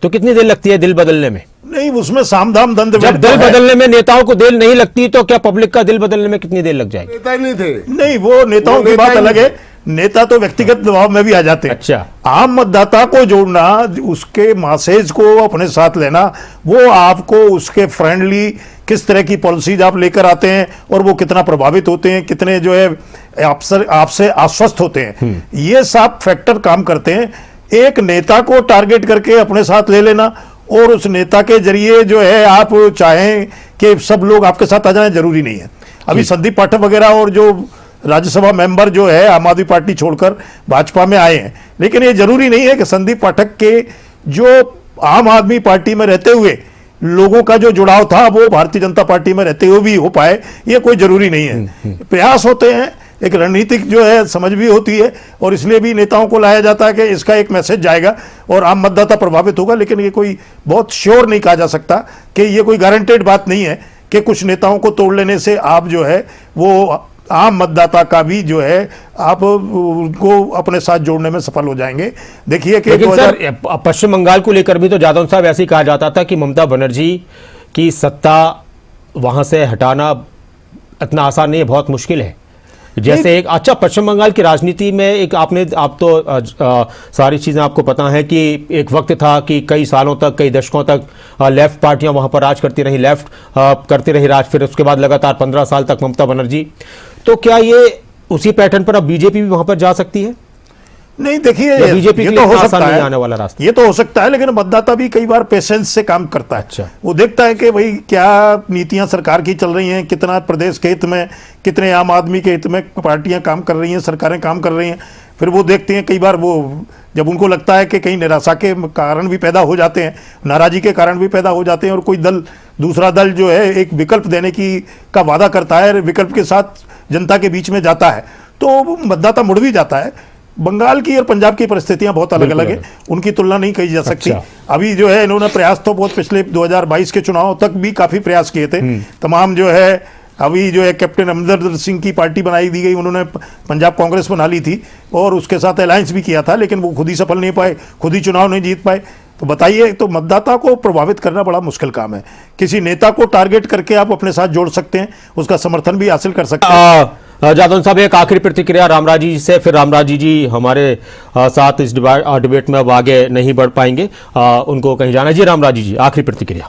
तो कितनी देर लगती है दिल बदलने में? नहीं, उसमें साम दाम दंड जब दिल बदलने में नेताओं को देर नहीं लगती, तो क्या पब्लिक का दिल बदलने में कितनी देर लग जाएगी? नेता ही नहीं थे। नहीं, वो नेताओं की बात अलग है, नेता तो व्यक्तिगत दबाव में भी आ जाते हैं। अच्छा। आम मतदाता को जोड़ना, उसके मैसेज को अपने साथ लेना, वो आपको उसके फ्रेंडली किस तरह की पॉलिसीज आप लेकर आते हैं और वो कितना प्रभावित होते हैं, कितने जो है आपसे आश्वस्त होते हैं, ये सब फैक्टर काम करते हैं। एक नेता को टारगेट करके अपने साथ ले लेना और उस नेता के जरिए जो है आप चाहें कि सब लोग आपके साथ आ जाएं, जरूरी नहीं है। अभी संदीप पाठक वगैरह और जो राज्यसभा मेंबर जो है आम आदमी पार्टी छोड़कर भाजपा में आए हैं, लेकिन ये जरूरी नहीं है कि संदीप पाठक के जो आम आदमी पार्टी में रहते हुए लोगों का जो जुड़ाव था वो भारतीय जनता पार्टी में रहते हुए भी हो पाए, ये कोई जरूरी नहीं है। प्रयास होते हैं, एक रणनीतिक जो है समझ भी होती है और इसलिए भी नेताओं को लाया जाता है कि इसका एक मैसेज जाएगा और आम मतदाता प्रभावित होगा, लेकिन ये कोई बहुत श्योर नहीं कहा जा सकता कि ये कोई गारंटेड बात नहीं है कि कुछ नेताओं को तोड़ लेने से आप जो है वो आम मतदाता का भी जो है आप उनको अपने साथ जोड़ने में सफल हो जाएंगे। देखिए कि लेकिन सर पश्चिम बंगाल को लेकर भी तो जादव साहब ऐसे ही कहा जाता था कि ममता बनर्जी की सत्ता वहां से हटाना इतना आसान नहीं है, बहुत मुश्किल है। जैसे एक अच्छा पश्चिम बंगाल की राजनीति में एक आप तो सारी चीजें आपको पता है कि एक वक्त था कि कई सालों तक, कई दशकों तक लेफ्ट पार्टियां वहां पर राज करती रही, लेफ्ट करती रही राज, फिर उसके बाद लगातार 15 साल तक ममता बनर्जी। तो क्या ये उसी पैटर्न पर अब बीजेपी भी वहां पर जा सकती है? नहीं, देखिए बीजेपी ये तो हो सकता है, आने वाला रास्ता, ये तो हो सकता है, लेकिन मतदाता भी कई बार पेशेंस से काम करता है। अच्छा। वो देखता है कि भाई क्या नीतियां सरकार की चल रही हैं, कितना प्रदेश के हित में, कितने आम आदमी के हित में पार्टियां काम कर रही हैं, सरकारें काम कर रही हैं। फिर वो देखते हैं, कई बार वो जब उनको लगता है कि कहीं निराशा के कारण भी पैदा हो जाते हैं, नाराजगी के कारण भी पैदा हो जाते हैं, और कोई दल, दूसरा दल जो है एक विकल्प देने का वादा करता है, विकल्प के साथ जनता के बीच में जाता है, तो मतदाता मुड़ भी जाता है। बंगाल की और पंजाब की परिस्थितियां बहुत अलग अलग है, उनकी तुलना नहीं की जा सकती। अभी जो है इन्होंने प्रयास तो बहुत पिछले 2022 के चुनाव तक भी काफी प्रयास किए थे। तमाम जो है अभी जो है कैप्टन अमरिंदर सिंह की पार्टी बनाई दी गई, उन्होंने पंजाब कांग्रेस बना ली थी और उसके साथ अलायंस भी किया था, लेकिन वो खुद ही सफल नहीं पाए, खुद ही चुनाव नहीं जीत पाए। तो बताइए, तो मतदाता को प्रभावित करना बड़ा मुश्किल काम है। किसी नेता को टारगेट करके आप अपने साथ जोड़ सकते हैं, उसका समर्थन भी हासिल कर सकते हैं। जादव साहब, एक आखिरी प्रतिक्रिया रामराजी जी से, फिर रामराजी जी हमारे साथ इस डिबेट में अब आगे नहीं बढ़ पाएंगे, उनको कहीं जाना। जी रामराजी जी, आखिरी प्रतिक्रिया।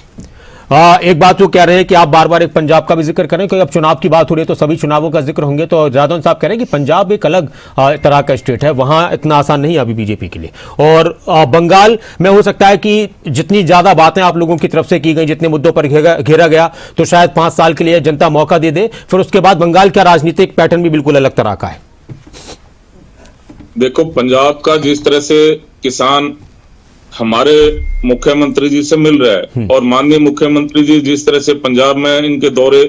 एक बात वो कह रहे हैं कि आप बार बार एक पंजाब का भी जिक्र करें, क्योंकि अब चुनाव की बात हो रही है तो सभी चुनावों का जिक्र होंगे। तो जादव साहब कह रहे हैं कि पंजाब एक अलग तरह का स्टेट है, वहां इतना आसान नहीं है अभी बीजेपी के लिए, और बंगाल में हो सकता है कि जितनी ज्यादा बातें आप लोगों की तरफ से की गई, जितने मुद्दों पर घेरा गया, तो शायद 5 साल के लिए जनता मौका दे दे, फिर उसके बाद बंगाल का राजनीतिक पैटर्न भी बिल्कुल अलग तरह का है। देखो, पंजाब का जिस तरह से किसान हमारे मुख्यमंत्री जी से मिल रहा है, और माननीय मुख्यमंत्री जी जिस तरह से पंजाब में इनके दौरे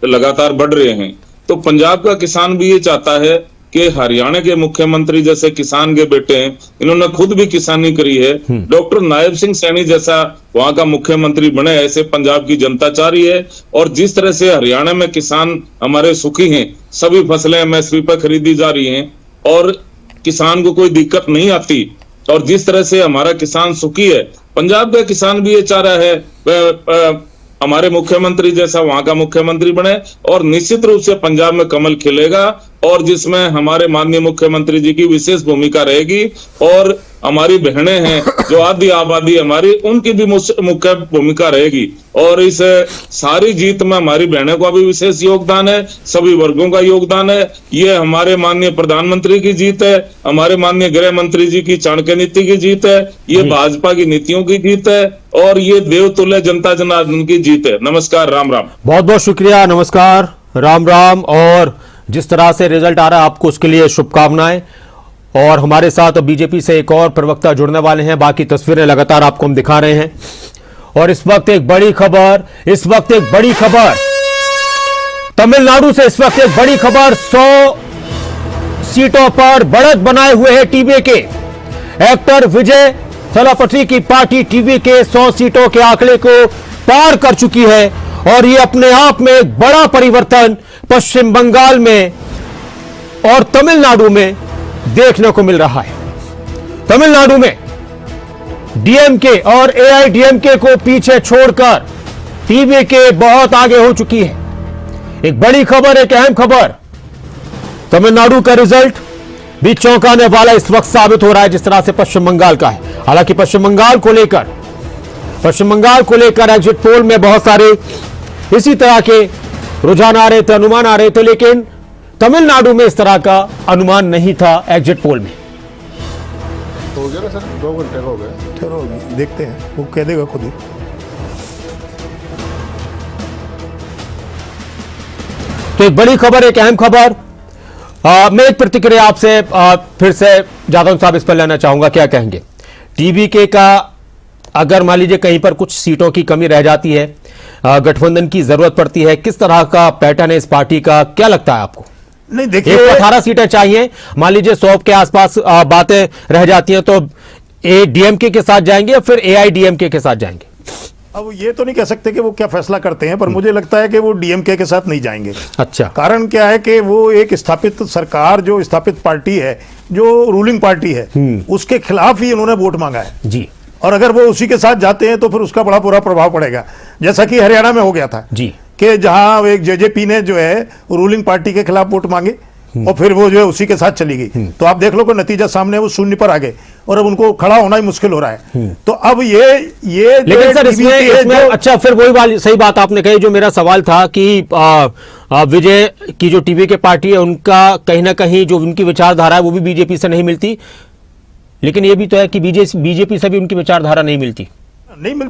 लगातार बढ़ रहे हैं, तो पंजाब का किसान भी ये चाहता है कि हरियाणा के मुख्यमंत्री जैसे किसान के बेटे हैं, इन्होंने खुद भी किसानी करी है, डॉक्टर नायब सिंह सैनी जैसा वहां का मुख्यमंत्री बने, ऐसे पंजाब की जनता चाह रही है। और जिस तरह से हरियाणा में किसान हमारे सुखी हैं, सभी फसलें एमएसपी पर खरीदी जा रही हैं और किसान को कोई दिक्कत नहीं आती, और जिस तरह से हमारा किसान सुखी है, पंजाब का किसान भी ये चाह रहा है हमारे मुख्यमंत्री जैसा वहां का मुख्यमंत्री बने, और निश्चित रूप से पंजाब में कमल खिलेगा, और जिसमें हमारे माननीय मुख्यमंत्री जी की विशेष भूमिका रहेगी, और हमारी बहनें हैं जो आधी आबादी हमारी, उनकी भी मुख्य भूमिका रहेगी, और इस सारी जीत में हमारी बहनों का भी विशेष योगदान है, सभी वर्गों का योगदान है। ये हमारे माननीय प्रधानमंत्री की जीत है, हमारे माननीय गृह मंत्री जी की चाणक्य नीति की जीत है, ये भाजपा की नीतियों की जीत है, और ये देवतुल्य जनता जनार्दन की जीत है। नमस्कार, राम राम। बहुत बहुत शुक्रिया, नमस्कार, राम राम। और जिस तरह से रिजल्ट आ रहा है आपको उसके लिए शुभकामनाएं। और हमारे साथ बीजेपी से एक और प्रवक्ता जुड़ने वाले हैं, बाकी तस्वीरें लगातार आपको हम दिखा रहे हैं। और इस वक्त एक बड़ी खबर, तमिलनाडु से इस वक्त एक बड़ी खबर, 100 सीटों पर बढ़त बनाए हुए है टीवी के एक्टर विजय थलापति की पार्टी टीवी के 100 सीटों के आंकड़े को पार कर चुकी है, और ये अपने आप में एक बड़ा परिवर्तन पश्चिम बंगाल में और तमिलनाडु में देखने को मिल रहा है। तमिलनाडु में डीएमके और एआईडीएमके को पीछे छोड़कर टीवीके बहुत आगे हो चुकी है। एक बड़ी खबर, एक अहम खबर, तमिलनाडु का रिजल्ट भी चौंकाने वाला इस वक्त साबित हो रहा है, जिस तरह से पश्चिम बंगाल का है। हालांकि पश्चिम बंगाल को लेकर एग्जिट पोल में बहुत सारे इसी तरह के रुझान आ रहे थे, अनुमान आ रहे थे, लेकिन तमिलनाडु में इस तरह का अनुमान नहीं था एग्जिट पोल में। हो गया ना सर, 2 घंटे हो गए, चलो देखते हैं, वो कह देगा खुद ही। तो एक बड़ी खबर, एक अहम खबर। मैं एक प्रतिक्रिया आपसे फिर से जादव साहब इस पर लेना चाहूंगा, क्या कहेंगे? टीवीके का अगर मान लीजिए कहीं पर कुछ सीटों की कमी रह जाती है, गठबंधन की जरूरत पड़ती है, किस तरह का पैटर्न है इस पार्टी का, क्या लगता है आपको? नहीं, देखिए 18 सीटें चाहिए, मान लीजिए 100 के आसपास बातें रह जाती हैं, तो डीएमके के साथ जाएंगे या फिर एआईडीएमके के साथ जाएंगे? अब ये तो नहीं कह सकते कि वो क्या फैसला करते हैं, पर मुझे लगता है कि वो डीएमके के साथ नहीं जाएंगे। अच्छा, कारण क्या है कि वो एक स्थापित सरकार, जो स्थापित पार्टी है, जो रूलिंग पार्टी है, उसके खिलाफ ही उन्होंने वोट मांगा है जी। और अगर वो उसी के साथ जाते हैं तो फिर उसका बड़ा बुरा प्रभाव पड़ेगा, जैसा कि हरियाणा में हो गया था जी, कि जहां एक जेजेपी ने जो है रूलिंग पार्टी के खिलाफ वोट मांगे और फिर वो जो है उसी के साथ चली गई। तो आप देख लो कि नतीजा सामने, वो शून्य पर आ गए और अब उनको खड़ा होना ही मुश्किल हो रहा है। तो अब ये लेकिन सर इसमें अच्छा, फिर वही बात, सही बात आपने कही। जो मेरा सवाल था कि विजय की जो टीवी के पार्टी है, उनका कहीं ना कहीं जो उनकी विचारधारा है वो भी बीजेपी से नहीं मिलती, लेकिन ये भी तो है कि बीजेपी से भी उनकी विचारधारा नहीं मिलती।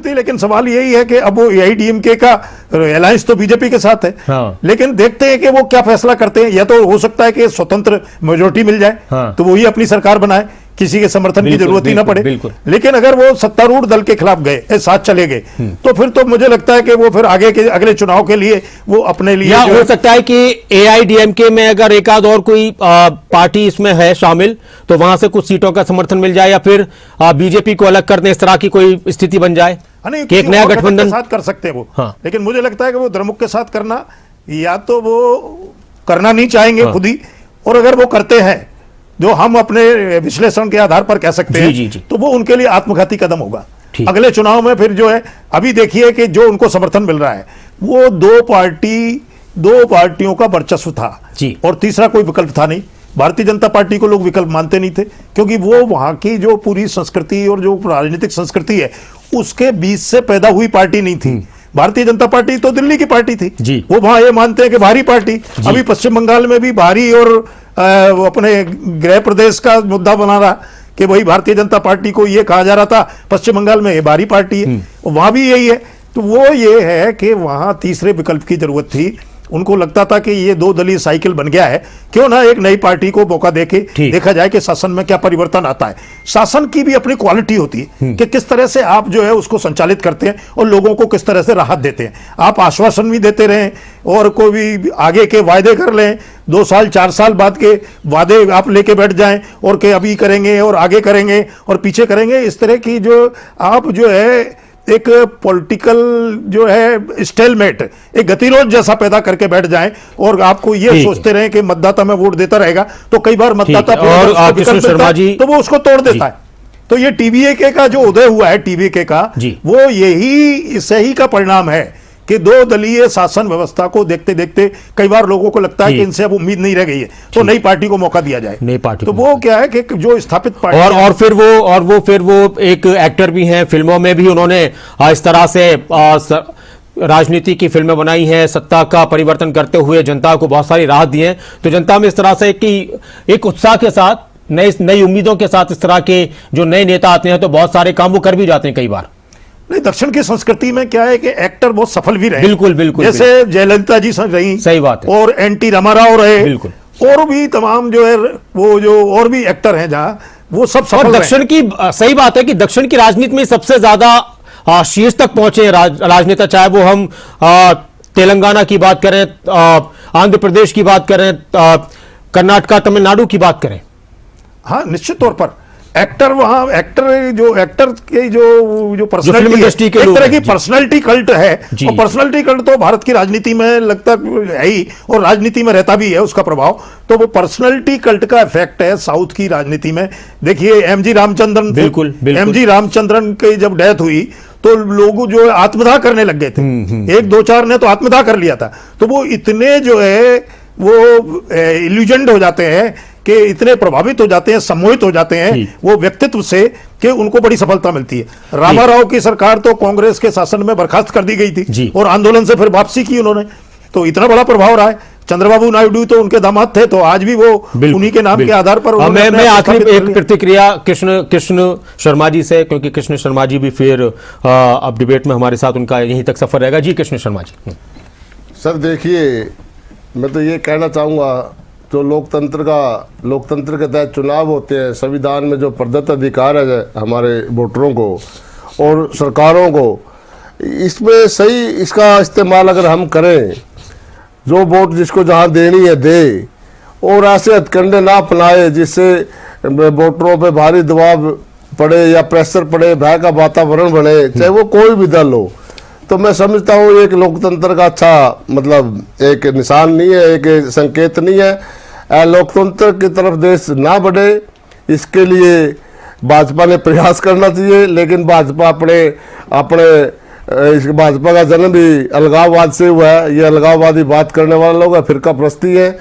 लेकिन सवाल यही है कि अब वो एआईडीएमके का अलायंस तो बीजेपी के साथ है। हाँ। लेकिन देखते हैं कि वो क्या फैसला करते हैं। या तो हो सकता है कि स्वतंत्र मेजोरिटी मिल जाए, हाँ। तो वही अपनी सरकार बनाए, किसी के समर्थन की जरूरत ही ना पड़े। लेकिन अगर वो सत्तारूढ़ दल के खिलाफ गए, साथ चले गए, तो फिर तो मुझे लगता है कि वो फिर आगे के अगले चुनाव के लिए वो अपने लिए या हो सकता है कि एआईडीएमके में अगर एक आध और कोई पार्टी इसमें है शामिल, तो वहां से कुछ सीटों का समर्थन मिल जाए, या फिर बीजेपी को अलग करने इस तरह की कोई स्थिति बन जाए कि एक नया गठबंधन के साथ कर सकते हैं वो। हाँ। लेकिन मुझे लगता है कि वो द्रमुक के साथ करना, या तो वो करना नहीं चाहेंगे खुद ही, और अगर वो करते हैं जो हम अपने विश्लेषण के आधार पर कह सकते हैं, तो वो उनके लिए आत्मघाती कदम होगा अगले चुनाव में। फिर जो है, अभी देखिए कि जो उनको समर्थन मिल रहा है वो दो पार्टियों का वर्चस्व था और तीसरा कोई विकल्प था नहीं। भारतीय जनता पार्टी को लोग विकल्प मानते नहीं थे, क्योंकि वो वहां की जो पूरी संस्कृति और जो राजनीतिक संस्कृति है उसके बीच से पैदा हुई पार्टी नहीं थी। भारतीय जनता पार्टी तो दिल्ली की पार्टी थी, वो वहां ये मानते हैं कि बाहरी पार्टी। अभी पश्चिम बंगाल में भी बाहरी और वो अपने गृह प्रदेश का मुद्दा बना रहा कि वही भारतीय जनता पार्टी को ये कहा जा रहा था पश्चिम बंगाल में ये बाहरी पार्टी है, वहां भी यही है। तो वो ये है कि वहां तीसरे विकल्प की जरूरत थी। उनको लगता था कि ये दो दलीय साइकिल बन गया है, क्यों ना एक नई पार्टी को मौका देके देखा जाए कि शासन में क्या परिवर्तन आता है। शासन की भी अपनी क्वालिटी होती है कि किस तरह से आप जो है उसको संचालित करते हैं और लोगों को किस तरह से राहत देते हैं। आप आश्वासन भी देते रहें और कोई भी आगे के वायदे कर लें, 2 साल 4 साल बाद के वादे आप लेके बैठ जाएं और के अभी करेंगे और आगे करेंगे और पीछे करेंगे, इस तरह की जो आप जो है एक पॉलिटिकल जो है स्टेलमेट, एक गतिरोध जैसा पैदा करके बैठ जाएं और आपको ये सोचते रहें कि मतदाता में वोट देता रहेगा, तो कई बार मतदाता और कृष्ण शर्मा जी तो वो उसको तोड़ देता है। तो ये टीवीके का जो उदय हुआ है, टीवीके का, वो यही सही का परिणाम है कि दो दलीय शासन व्यवस्था को देखते देखते कई बार लोगों को लगता है कि इनसे अब उम्मीद नहीं रह गई है, तो नई पार्टी को मौका दिया जाए। नई पार्टी तो वो क्या है कि जो स्थापित पार्टी और फिर वो एक एक्टर भी हैं, फिल्मों में भी उन्होंने इस तरह से राजनीति की फिल्में बनाई हैं, सत्ता का परिवर्तन करते हुए जनता को बहुत सारी राहत दी है। तो जनता में इस तरह से एक उत्साह के साथ, नई उम्मीदों के साथ इस तरह के जो नए नेता आते हैं तो बहुत सारे काम वो कर भी जाते हैं कई बार। नहीं, दक्षिण की संस्कृति में क्या है कि एक्टर बहुत सफल भी रहे। बिल्कुल, जैसे जयललिता जी रही, सही बात है, और एनटी रामाराव रहे, बिल्कुल, और भी तमाम जो है वो जो और भी एक्टर हैं जहां वो सब सफल। दक्षिण की सही बात है कि दक्षिण की राजनीति में सबसे ज्यादा शीर्ष तक पहुंचे राजनेता, चाहे वो हम तेलंगाना की बात करें, आंध्र प्रदेश की बात करें, कर्नाटका, तमिलनाडु की बात करें। हाँ, निश्चित तौर पर एक्टर वहां एक्टर के जो पर्सनैलिटी, एक तरह की पर्सनैलिटी कल्ट है, और पर्सनैलिटी कल्ट तो भारत की राजनीति में लगता है ही, और राजनीति में रहता भी है उसका प्रभाव। तो वो पर्सनैलिटी कल्ट का इफेक्ट है साउथ की राजनीति में। देखिए एमजी रामचंद्रन, बिल्कुल एमजी रामचंद्रन की जब डेथ हुई तो लोग जो है आत्मदाह करने लग गए थे। 1-2-4 ने तो आत्मदाह कर लिया था। तो वो इतने जो है वो इल्यूजन्ड हो जाते हैं कि इतने प्रभावित हो जाते हैं, सम्मोहित हो जाते हैं वो व्यक्तित्व से, कि उनको बड़ी सफलता मिलती है। रामाराव की सरकार तो कांग्रेस के शासन में बर्खास्त कर दी गई थी और आंदोलन से फिर वापसी की उन्होंने, तो इतना बड़ा प्रभाव रहा है। चंद्रबाबू नायडू तो उनके दामाद थे, तो आज भी वो उन्हीं के नाम के आधार पर। मैं आखिरी एक प्रतिक्रिया कृष्ण शर्मा जी से, क्योंकि कृष्ण शर्मा जी भी फिर अब डिबेट में हमारे साथ उनका यहीं तक सफर रहेगा। जी कृष्ण शर्मा जी। सर देखिए, मैं तो ये कहना चाहूँगा, जो लोकतंत्र के तहत चुनाव होते हैं, संविधान में जो प्रदत्त अधिकार है हमारे वोटरों को और सरकारों को, इसमें सही इसका इस्तेमाल अगर हम करें, जो वोट जिसको जहाँ देनी है दे, और ऐसे हथकंडे ना अपनाए जिससे वोटरों पे भारी दबाव पड़े या प्रेशर पड़े, भय का वातावरण बने, चाहे वो कोई भी दल हो, तो मैं समझता हूँ एक लोकतंत्र का अच्छा मतलब एक निशान नहीं है, एक संकेत नहीं है। लोकतंत्र की तरफ देश ना बढ़े, इसके लिए भाजपा ने प्रयास करना चाहिए। लेकिन भाजपा भाजपा का जन्म भी अलगाववाद से हुआ है। ये अलगाववादी बात करने वाले लोग हैं, फिरका प्रस्ती है।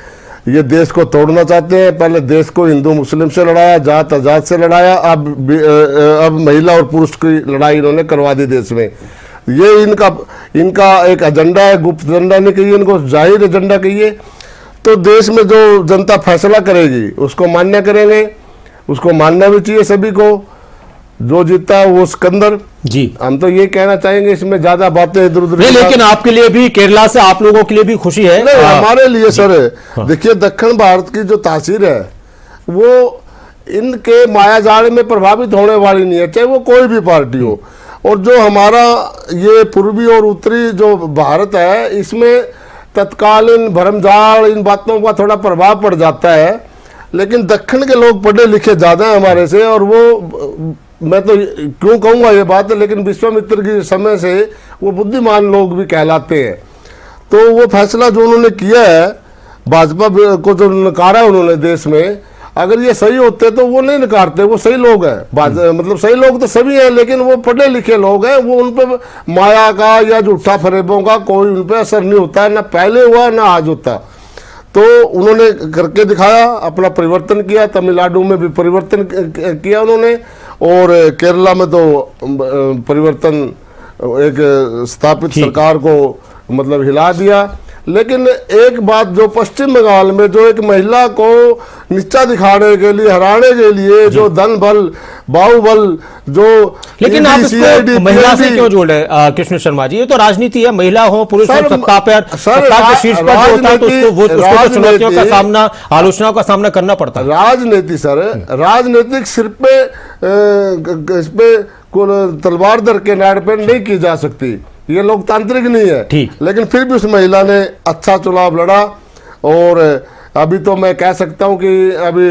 ये देश को तोड़ना चाहते हैं। पहले देश को हिंदू मुस्लिम से लड़ाया, जात अजात से लड़ाया, अब महिला और पुरुष की लड़ाई इन्होंने करवा दी देश में। ये इनका एक एजेंडा है, गुप्त एजेंडा नहीं कहिए, इनको जाहिर एजेंडा कहिए। तो देश में जो जनता फैसला करेगी उसको मान्य करेंगे, उसको मानना भी चाहिए सभी को। जो जीता है वो सिकंदर जी। हम तो ये कहना चाहेंगे, इसमें ज्यादा बातें इधर उधर नहीं, लेकिन आपके लिए भी केरला से आप लोगों के लिए भी खुशी है। नहीं, हमारे लिए सर देखिए, दक्षिण भारत की जो तासीर है वो इनके मायाजाल में प्रभावित होने वाली नहीं है, चाहे वो कोई भी पार्टी हो। और जो हमारा ये पूर्वी और उत्तरी जो भारत है, इसमें तत्कालीन भरमजाल इन बातों का थोड़ा प्रभाव पड़ जाता है। लेकिन दक्षिण के लोग पढ़े लिखे ज़्यादा हैं हमारे से, और वो मैं तो क्यों कहूँगा ये बात, लेकिन विश्वामित्र के समय से वो बुद्धिमान लोग भी कहलाते हैं। तो वो फैसला जो उन्होंने किया है, भाजपा को जो नकारा उन्होंने देश में, अगर ये सही होते तो वो नहीं नकारते, वो सही लोग हैं। मतलब सही लोग तो सभी हैं, लेकिन वो पढ़े लिखे लोग हैं, वो उन पर माया का या झूठा फरेबों का कोई उन पर असर नहीं होता है, ना पहले हुआ ना आज होता। तो उन्होंने करके दिखाया, अपना परिवर्तन किया। तमिलनाडु में भी परिवर्तन किया उन्होंने, और केरला में तो परिवर्तन, एक स्थापित सरकार को मतलब हिला दिया। लेकिन एक बात, जो पश्चिम बंगाल में जो एक महिला को नीचा दिखाने के लिए, हराने के लिए जो धन बल बाहुबल जो, लेकिन आप इसको महिला से क्यों जोड़ रहे हैं कृष्ण शर्मा जी? ये तो राजनीति है, महिला हो पुरुष हो, सत्ता के शीर्ष पर जो होता है तो उसको चुनौतियों का सामना, आलोचनाओं का सामना करना पड़ता है। राजनीति सर, राजनीतिक सिर पे इस पे तलवार दर के नाड़ पे नहीं की जा सकती, ये लोकतांत्रिक नहीं है। ठीक, लेकिन फिर भी उस महिला ने अच्छा चुनाव लड़ा। और अभी तो मैं कह सकता हूं कि अभी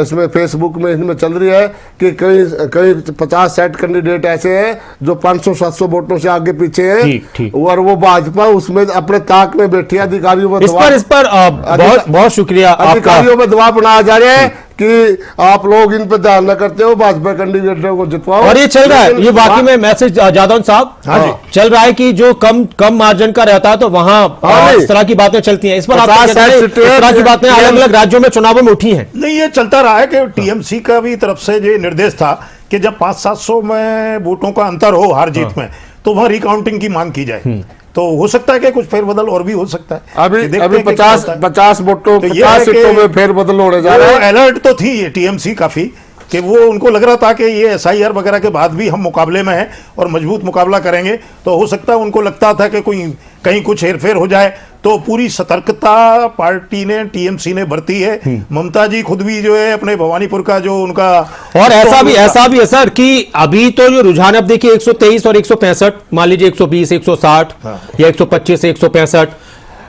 इसमें फेसबुक में इसमें चल रही है कि कई 50-60 कैंडिडेट ऐसे हैं जो 500-700 वोटों से आगे पीछे हैं, और वो भाजपा उसमें अपने ताक में बैठी अधिकारियों पर बहुत शुक्रिया, अधिकारियों पर दबाव बनाया जा रहा है कि आप लोग इन पर ध्यान न करते हो, भाजपा कैंडिडेटों को जितवाओ। और ये चल रहा है, ये वाकई में मैसेज जादौन साहब चल रहा है कि जो कम मार्जिन का रहता है तो वहां इस तरह की बातें चलती हैं। इस पर इस तरह की बातें अलग अलग राज्यों में चुनावों में उठी हैं। नहीं, ये चलता रहा है कि टीएमसी का भी तरफ से ये निर्देश था कि जब 500-700 में वोटों का अंतर हो हार जीत में, तो वहां रिकाउंटिंग की मांग की जाए। तो हो सकता है कि कुछ फेरबदल और भी हो सकता है। अभी 50 वोटों 50 सीटों में फेरबदल होने जा रहा है। अलर्ट तो थी टीएमसी काफी, कि वो उनको लग रहा था कि ये एसआईआर वगैरह के बाद भी हम मुकाबले में हैं और मजबूत मुकाबला करेंगे। तो हो सकता है उनको लगता था कि कहीं कुछ हेरफेर हो जाए। तो पूरी सतर्कता पार्टी ने, टीएमसी ने बरती है। ममता जी खुद भी जो है अपने भवानीपुर का जो उनका, और ऐसा भी है सर कि अभी तो जो रुझान, अब देखिए 123 और 165, मान लीजिए 120, 160 या 125 से 165,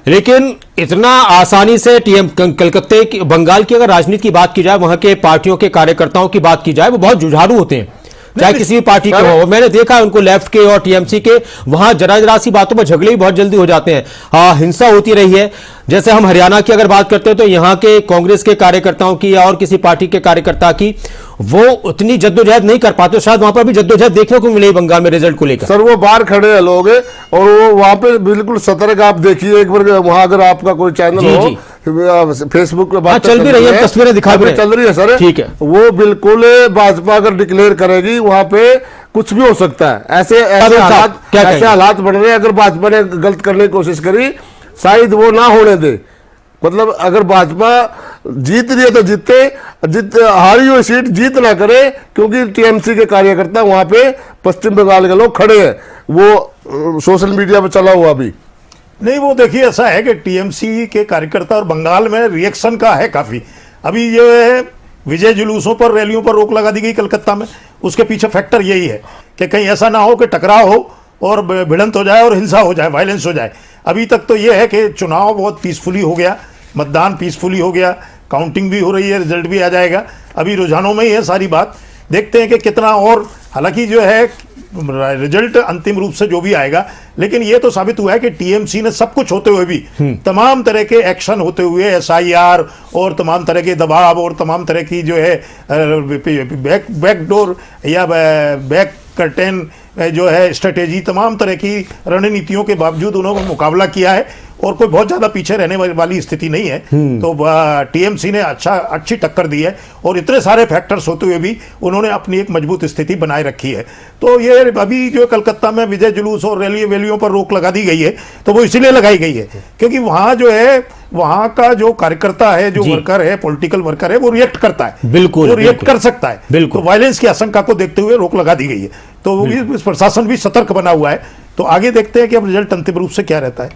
लेकिन इतना आसानी से कलकत्ते की, बंगाल की अगर राजनीति की बात की जाए, वहां के पार्टियों के कार्यकर्ताओं की बात की जाए, वो बहुत जुझारू होते हैं, चाहे किसी भी पार्टी के हो। मैंने देखा है उनको, लेफ्ट के और टीएमसी के, वहां जरा सी बातों पर झगड़े भी बहुत जल्दी हो जाते हैं। हिंसा होती रही है। जैसे हम हरियाणा की अगर बात करते हैं तो यहाँ के कांग्रेस के कार्यकर्ताओं की या और किसी पार्टी के कार्यकर्ता की, वो उतनी जद्दोजहद नहीं कर पाते। शायद वहां पर भी जद्दोजहद देखने को मिले बंगाल में रिजल्ट को लेकर। सर वो बाहर खड़े हैं लोग, और वो वहां पे बिल्कुल सतर्क। आप देखिए एक बार वहां, अगर आपका कोई चैनल हो फेसबुक पे बात चल भी रही है, तस्वीरें दिखा भी चल रही है सर, ठीक है। वो बिल्कुल भाजपा अगर डिक्लेयर करेगी, वहां पे कुछ भी हो सकता है। ऐसे हालात बन रहे हैं। अगर भाजपा ने गलत करने की कोशिश करी, शायद वो ना होने दे। मतलब अगर भाजपा जीत रही है तो जीते, हारी हुई सीट जीत ना करे, क्योंकि टीएमसी के कार्यकर्ता वहां पे पश्चिम बंगाल के लोग खड़े हैं। वो सोशल मीडिया पे चला हुआ भी नहीं। वो देखिए, ऐसा है कि टीएमसी के कार्यकर्ता और बंगाल में रिएक्शन का है काफी। अभी ये है विजय जुलूसों पर, रैलियों पर रोक लगा दी गई कलकत्ता में। उसके पीछे फैक्टर यही है कि कहीं ऐसा ना हो कि टकराव हो और भिड़ंत हो जाए और हिंसा हो जाए, वायलेंस हो जाए। अभी तक तो ये है कि चुनाव बहुत पीसफुली हो गया, मतदान पीसफुली हो गया, काउंटिंग भी हो रही है, रिजल्ट भी आ जाएगा। अभी रुझानों में ही है सारी बात। देखते हैं कि कितना, और हालांकि जो है रिजल्ट अंतिम रूप से जो भी आएगा, लेकिन ये तो साबित हुआ है कि टीएमसी ने सब कुछ होते हुए भी, तमाम तरह के एक्शन होते हुए, एसआईआर और तमाम तरह के दबाव और तमाम तरह की जो है बैकडोर या बैक कर्टेन जो है स्ट्रेटेजी, तमाम तरह की रणनीतियों के बावजूद उन्होंने मुकाबला किया है और कोई बहुत ज्यादा पीछे रहने वाली स्थिति नहीं है। तो टीएमसी ने अच्छी टक्कर दी है और इतने सारे फैक्टर्स होते हुए भी उन्होंने अपनी एक मजबूत स्थिति बनाए रखी है। तो ये अभी जो कलकत्ता में विजय जुलूस और रैलियों पर रोक लगा दी गई है, तो वो इसीलिए लगाई गई है क्योंकि वहां जो है, वहां का जो कार्यकर्ता है, जो वर्कर है, पॉलिटिकल वर्कर है, वो रिएक्ट करता है, बिल्कुल, वो रिएक्ट कर सकता है। बिल्कुल। तो वायलेंस की आशंका को देखते हुए रोक लगा दी गई है। तो प्रशासन भी सतर्क बना हुआ है। तो आगे देखते हैं कि अब रिजल्ट अंतिम रूप से क्या रहता है।